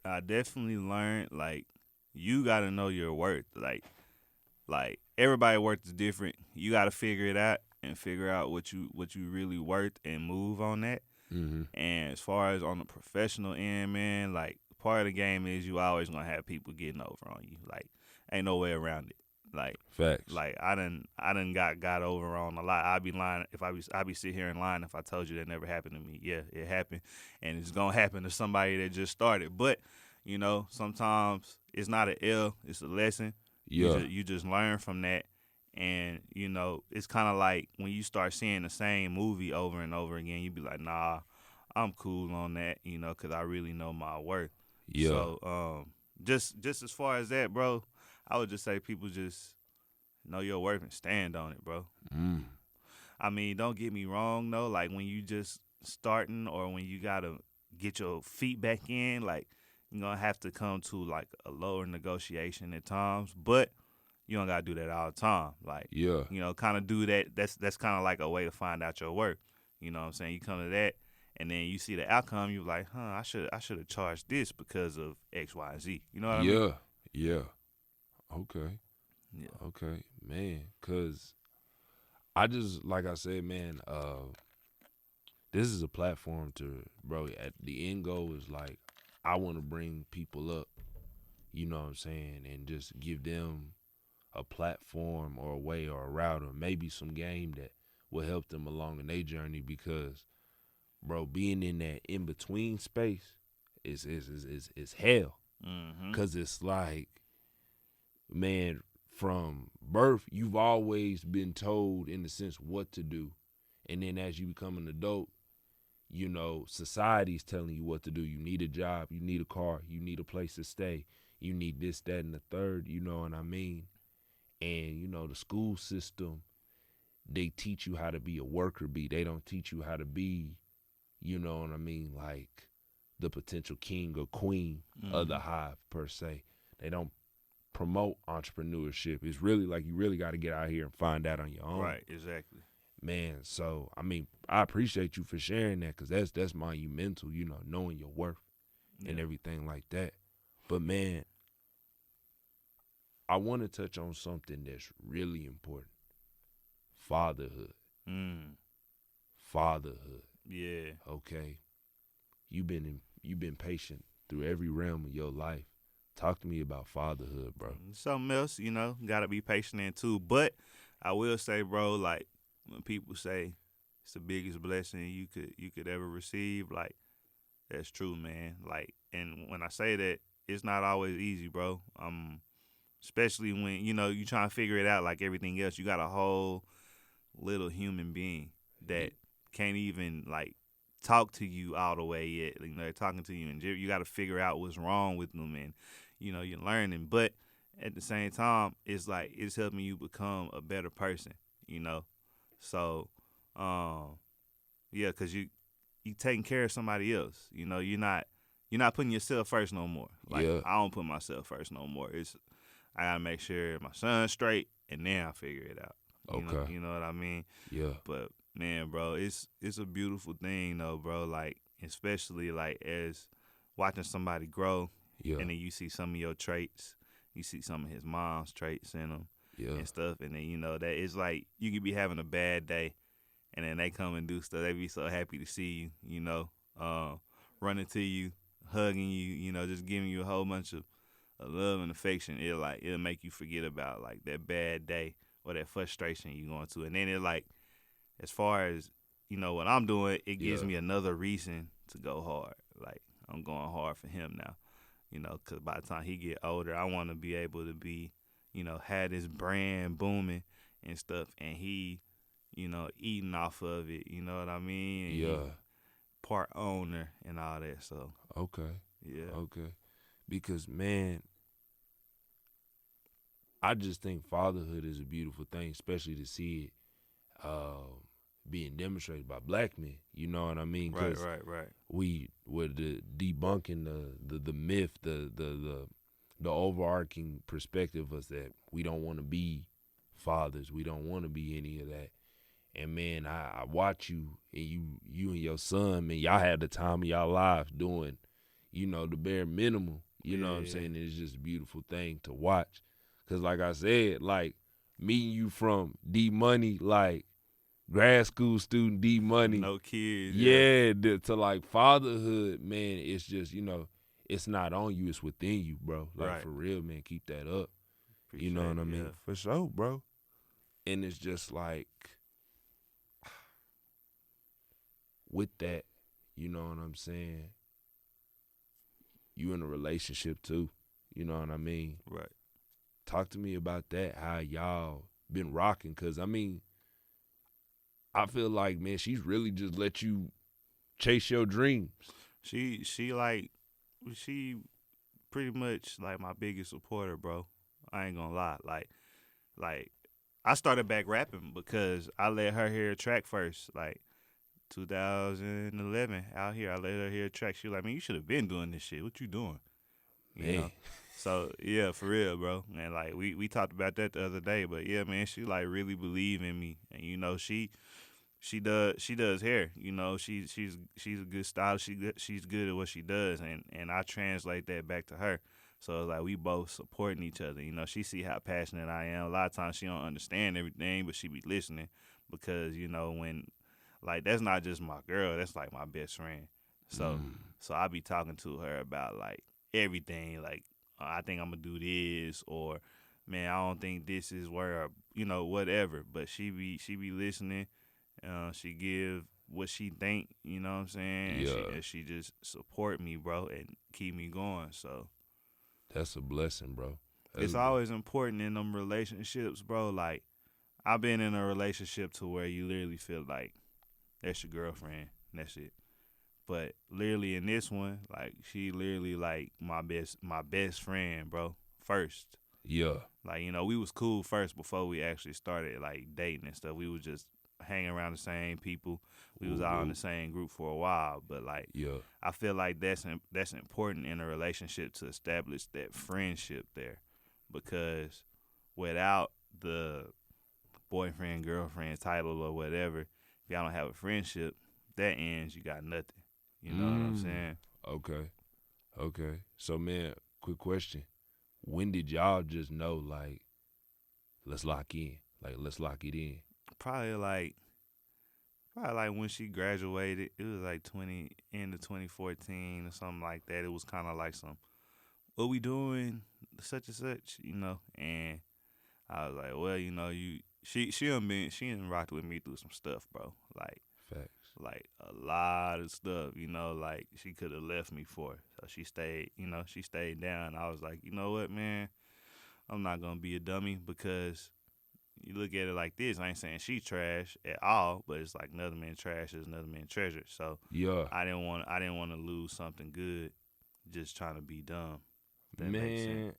I definitely learned, like, you got to know your worth. Like everybody's worth is different. You got to figure it out and figure out what you really worth and move on that. And as far as on the professional end, man, like, part of the game is you always going to have people getting over on you. Like, ain't no way around it. Like, facts. Like I done got over on a lot. I'd be lying if I'd be sitting here and lying if I told you that never happened to me. Yeah, it happened, and it's gonna happen to somebody that just started. But sometimes it's not an L, it's a lesson. Yeah, you just learn from that, and it's kind of like when you start seeing the same movie over and over again, you be like, nah, I'm cool on that, because I really know my worth. Yeah. So just as far as that, bro, I would just say people just know your worth and stand on it, bro. I mean, don't get me wrong, though. Like, when you just starting or when you got to get your feet back in, like, you're going to have to come to, like, a lower negotiation at times. But you don't got to do that all the time. Like, kind of do that. That's kind of like a way to find out your worth. You know what I'm saying? You come to that, and then you see the outcome, you're like, I should have charged this because of X, Y, and Z. You know what I mean? Yeah. Okay. Yeah. Okay, man, because I just, like I said, man, this is a platform to, bro, at the end goal is, like, I want to bring people up, you know what I'm saying, and just give them a platform or a way or a route or maybe some game that will help them along in their journey because, bro, being in that in between space is hell. Mm-hmm. Cause it's like, man, from birth, you've always been told in a sense what to do. And then as you become an adult, you know, society's telling you what to do. You need a job, you need a car, you need a place to stay, you need this, that, and the third, you know what I mean? And, you know, the school system, they teach you how to be a worker bee. They don't teach you how to be, you know what I mean, like the potential king or queen of the hive per se. They don't promote entrepreneurship. It's really like you really got to get out here and find that on your own. Right, exactly. Man, so, I mean, I appreciate you for sharing that because that's monumental, you know, knowing your worth and everything like that. But, man, I want to touch on something that's really important. Fatherhood. Fatherhood. Yeah. Okay. You've been patient through every realm of your life. Talk to me about fatherhood, bro. Something else, you know, gotta be patient in too. But I will say, bro, like when people say it's the biggest blessing you could ever receive, like that's true, man. Like, and when I say that, it's not always easy, bro. Especially when, you know, you trying to figure it out like everything else. You got a whole little human being that can't even like talk to you all the way yet. You know, they're talking to you and you got to figure out what's wrong with them, and you know, you're learning. But at the same time, it's like it's helping you become a better person, you know. So, yeah, because you taking care of somebody else. You know, you're not putting yourself first no more. Like I don't put myself first no more. I gotta make sure my son's straight, and then I figure it out. You know what I mean? Yeah. But man, bro, it's a beautiful thing though, bro. Like, especially like as watching somebody grow, and then you see some of your traits, you see some of his mom's traits in him, and stuff, and then you know that it's like you could be having a bad day, and then they come and do stuff. They be so happy to see you, you know, running to you, hugging you, you know, just giving you a whole bunch of love and affection. It'll make you forget about like that bad day or that frustration you going to, and then it like, as far as you know what I'm doing, it gives me another reason to go hard. Like I'm going hard for him now, you know, because by the time he get older, I want to be able to be, you know, have this brand booming and stuff, and he, you know, eating off of it. You know what I mean? And he part owner and all that. So okay, because man, I just think fatherhood is a beautiful thing, especially to see it being demonstrated by black men. You know what I mean? Right. We were debunking the myth, the overarching perspective was that we don't want to be fathers. We don't want to be any of that. And man, I watch you and you and your son, man, y'all had the time of y'all lives doing, you know, the bare minimum. You know what I'm saying? It's just a beautiful thing to watch. Cause like I said, like meeting you from D Money, like grad school student D Money, no kids, to like fatherhood, man, it's just, you know, it's not on you, it's within you, bro. Like for real, man, keep that up. Appreciate you know what I mean? Yeah. For sure, bro. And it's just like with that, you know what I'm saying? You in a relationship too. You know what I mean? Right. Talk to me about that, how y'all been rocking. Cause I mean, I feel like, man, she's really just let you chase your dreams. She pretty much like my biggest supporter, bro. I ain't gonna lie. Like I started back rapping because I let her hear a track first. Like 2011 out here, I let her hear a track. She was like, man, you should have been doing this shit. What you doing? You know? So yeah, for real, bro. And like we talked about that the other day, but yeah, man, she like really believe in me, and you know she does hair. You know she's a good stylist. She's good at what she does, and I translate that back to her. So it's like we both supporting each other. You know, she see how passionate I am. A lot of times she don't understand everything, but she be listening because you know when like that's not just my girl, that's like my best friend. So I be talking to her about like everything, like I think I'm gonna do this, or man, I don't think this is where, you know, whatever. But she be listening. She give what she think, you know what I'm saying? Yeah. And she just support me, bro, and keep me going. So That's a blessing, bro. it's always important in them relationships, bro. Like, I've been in a relationship to where you literally feel like that's your girlfriend, and that's it. But literally in this one, like, she literally like my best friend, bro. First. Yeah. Like, you know, we was cool first before we actually started like dating and stuff. We was just hanging around the same people. We was all in the same group for a while. But like, Yeah. I feel like that's important in a relationship to establish that friendship there, because without the boyfriend girlfriend title or whatever, if y'all don't have a friendship, that ends. You got nothing. You know what I'm saying? Okay. So, man, quick question. When did y'all just know, like, let's lock in? Like, let's lock it in. Probably like when she graduated. It was like end of 2014 or something like that. It was kind of like some, what we doing, such and such, you know. And I was like, well, you know, she done rocked with me through some stuff, bro. Like, Facts. like a lot of stuff, you know, like she could have left me for. So she stayed down. I was like, you know what, man, I'm not gonna be a dummy, because you look at it like this. I ain't saying she trash at all, but it's like another man trash is another man treasure. So Yeah. I didn't want to lose something good just trying to be dumb. That makes sense.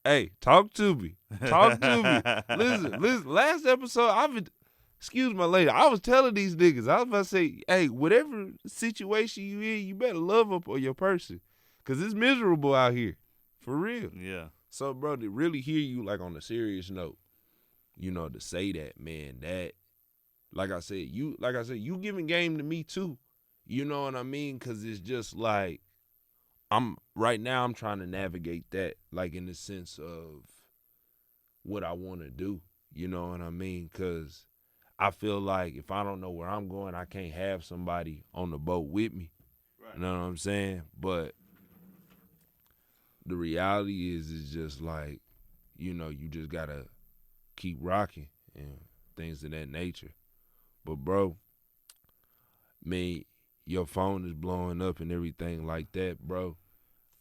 Man, talk to me. Talk to me. Listen. Last episode, excuse my lady, I was telling these niggas, I was about to say, hey, whatever situation you in, you better love up on your person, because it's miserable out here. For real. Yeah. So, bro, to really hear you, like, on a serious note, you know, to say that, man, that, like I said, you giving game to me too. You know what I mean? Because it's just like, I'm trying to navigate that, like, in the sense of what I want to do. You know what I mean? Because I feel like if I don't know where I'm going, I can't have somebody on the boat with me. Right. You know what I'm saying? But the reality is just like, you know, you just got to keep rocking and things of that nature. But, bro, man, your phone is blowing up and everything like that, bro.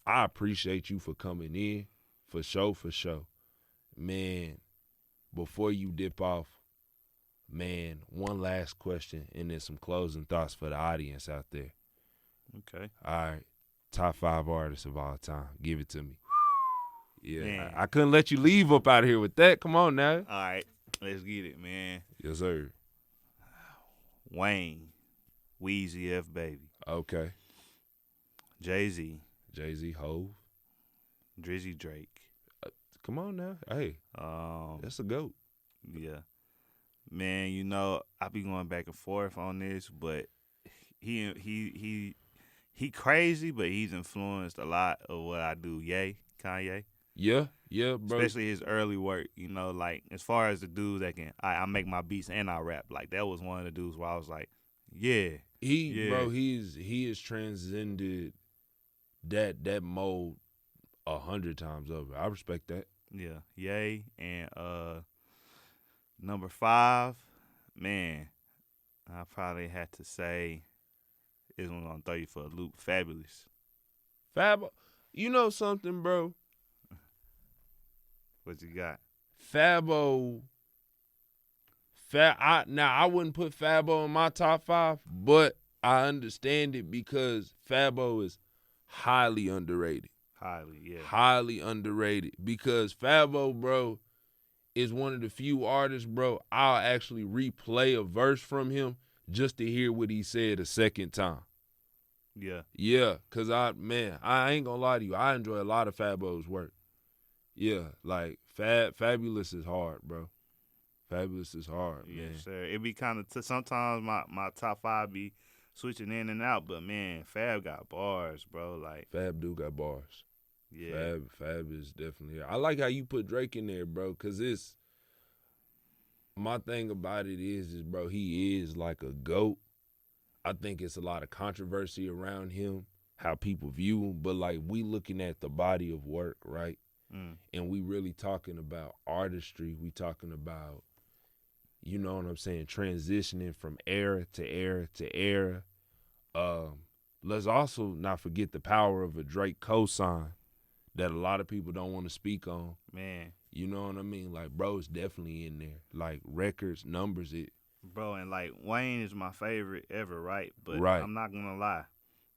I appreciate you for coming in, for sure. Man, before you dip off, man, one last question and then some closing thoughts for the audience out there. Okay. All right. Top 5 artists of all time. Give it to me. Yeah. I Man. couldn't let you leave up out of here with that. Come on now. All right. Let's get it, man. Yes, sir. Wayne. Weezy F Baby. Okay. Jay-Z. Hove. Drizzy Drake. Come on now. Hey. That's a GOAT. Yeah. Man, you know, I be going back and forth on this, but he crazy, but he's influenced a lot of what I do. Kanye. Yeah, bro. Especially his early work, you know, like, as far as the dudes that can, I make my beats and I rap. Like, that was one of the dudes where I was like, yeah. Bro, he has transcended that mode 100 times over. I respect that. Yeah. Ye. And number 5, man, I probably had to say, this one's gonna throw you for a loop. Fabulous. You know something, bro? What you got? Fabo. I wouldn't put Fabo in my top 5, but I understand it because Fabo is highly underrated. Highly underrated, because Fabo, bro, is one of the few artists, bro, I'll actually replay a verse from him just to hear what he said a second time. Yeah, because I ain't gonna lie to you, I enjoy a lot of Fabo's work. Yeah, like, Fabulous is hard, bro. Fabulous is hard, man. Yes, sir. It be kind of, sometimes my top 5 be switching in and out, but, man, Fab got bars, bro. Like, Fab do got bars. Yeah. Fab is definitely here. I like how you put Drake in there, bro, because it's, my thing about it is, bro, he is like a GOAT. I think it's a lot of controversy around him, how people view him, but, like, we looking at the body of work, right? And we really talking about artistry. We talking about you know what I'm saying, transitioning from era to era to era. Let's also not forget the power of a Drake cosign that a lot of people don't want to speak on. Man. You know what I mean? Like, bro, it's definitely in there. Like, records, numbers, it. Bro, and like Wayne is my favorite ever, right? But Right. I'm not gonna lie.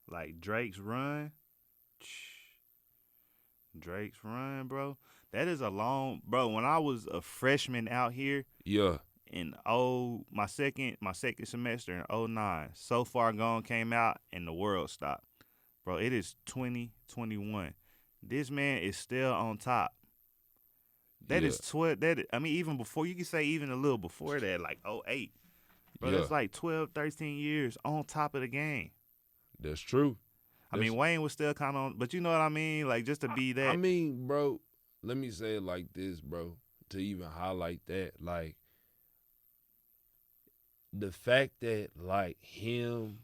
Like Drake's run, bro. That is a long, bro. When I was a freshman out here, Yeah. in my second semester in '09, So Far Gone came out and the world stopped. Bro, it is 2021. This man is still on top. That is 12. Even before, you can say even a little before that, like '08. Bro, that's like 12, 13 years on top of the game. That's true. I mean, Wayne was still kind of on, but you know what I mean? Like, just to be that. I mean, bro, let me say it like this, bro, to even highlight that. Like, the fact that, like, him,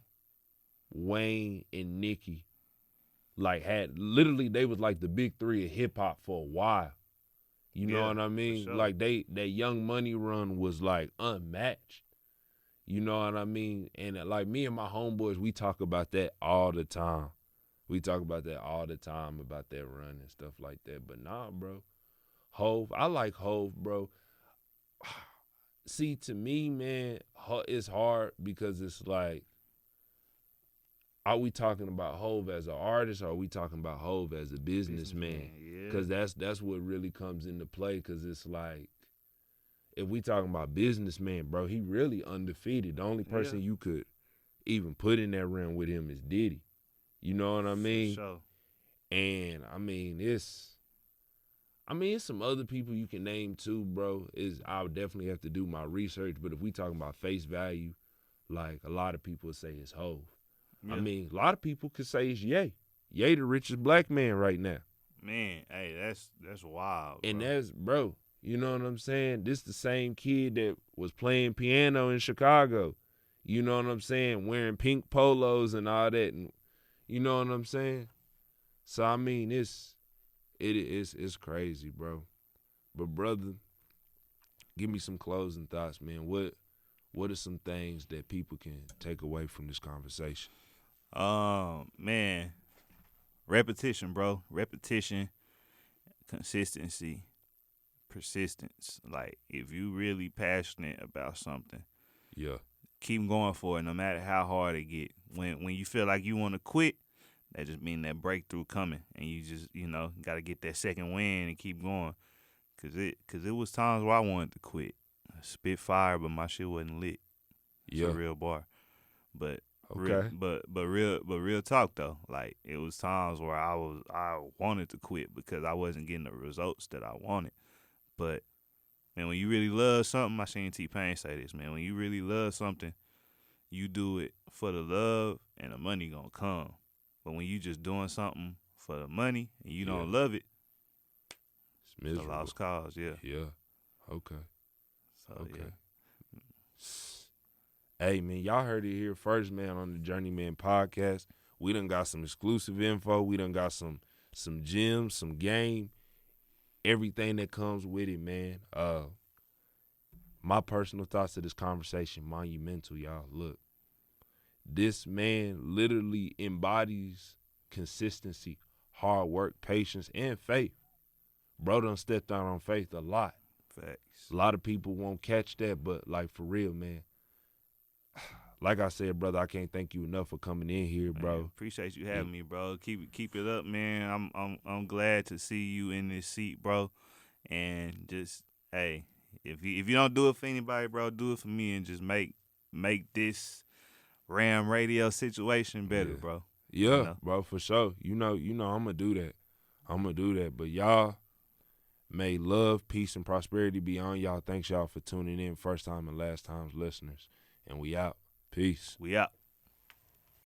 Wayne, and Nicki, like, they was like the big three of hip-hop for a while. You know what I mean? Sure. Like, that Young Money run was, like, unmatched. You know what I mean? And, like, me and my homeboys, we talk about that all the time. We talk about that all the time, about that run and stuff like that. But nah, bro. Hove, I like Hove, bro. See, to me, man, it's hard because it's like, are we talking about Hove as an artist, or are we talking about Hove as a businessman? Because that's what really comes into play. Because it's like, if we talking about businessman, bro, he really undefeated. The only person you could even put in that realm with him is Diddy. You know what I mean? For sure. And it's some other people you can name too, bro. I would definitely have to do my research. But if we talking about face value, like, a lot of people say it's Hove. Yeah. I mean, a lot of people could say it's Ye. Ye the richest black man right now. Man, hey, that's wild, bro. And that's, bro, you know what I'm saying? This the same kid that was playing piano in Chicago. You know what I'm saying? Wearing pink polos and all that. And you know what I'm saying? So, I mean, it's crazy, bro. But, brother, give me some closing thoughts, man. What are some things that people can take away from this conversation? Man, repetition, bro. Repetition, consistency, persistence. Like, if you really passionate about something, keep going for it, no matter how hard it get. When you feel like you want to quit, that just mean that breakthrough coming, and you just, got to get that second win and keep going. Cause it was times where I wanted to quit. I spit fire, but my shit wasn't lit. It's a real bar. But real talk though. Like, it was times where I wanted to quit because I wasn't getting the results that I wanted. But man, when you really love something, I seen T-Pain say this, man. When you really love something, you do it for the love, and the money gonna come. But when you just doing something for the money and you don't love it, it's a lost cause. Yeah. Okay. So, okay. Hey, man, y'all heard it here first, man, on the Journeyman podcast. We done got some exclusive info. We done got some gems, some game, everything that comes with it, man. My personal thoughts of this conversation, monumental, y'all. Look, this man literally embodies consistency, hard work, patience, and faith. Bro done stepped out on faith a lot. Facts. A lot of people won't catch that, but, like, for real, man. Like I said, brother, I can't thank you enough for coming in here, bro. Man, appreciate you having me, bro. Keep it up, man. I'm glad to see you in this seat, bro. And just, hey, if you don't do it for anybody, bro, do it for me, and just make this Ram Radio situation better, bro. Yeah, bro, for sure. You know, I'm gonna do that. But y'all, may love, peace, and prosperity be on y'all. Thanks y'all for tuning in, first time and last time's listeners. And we out. Peace. We out.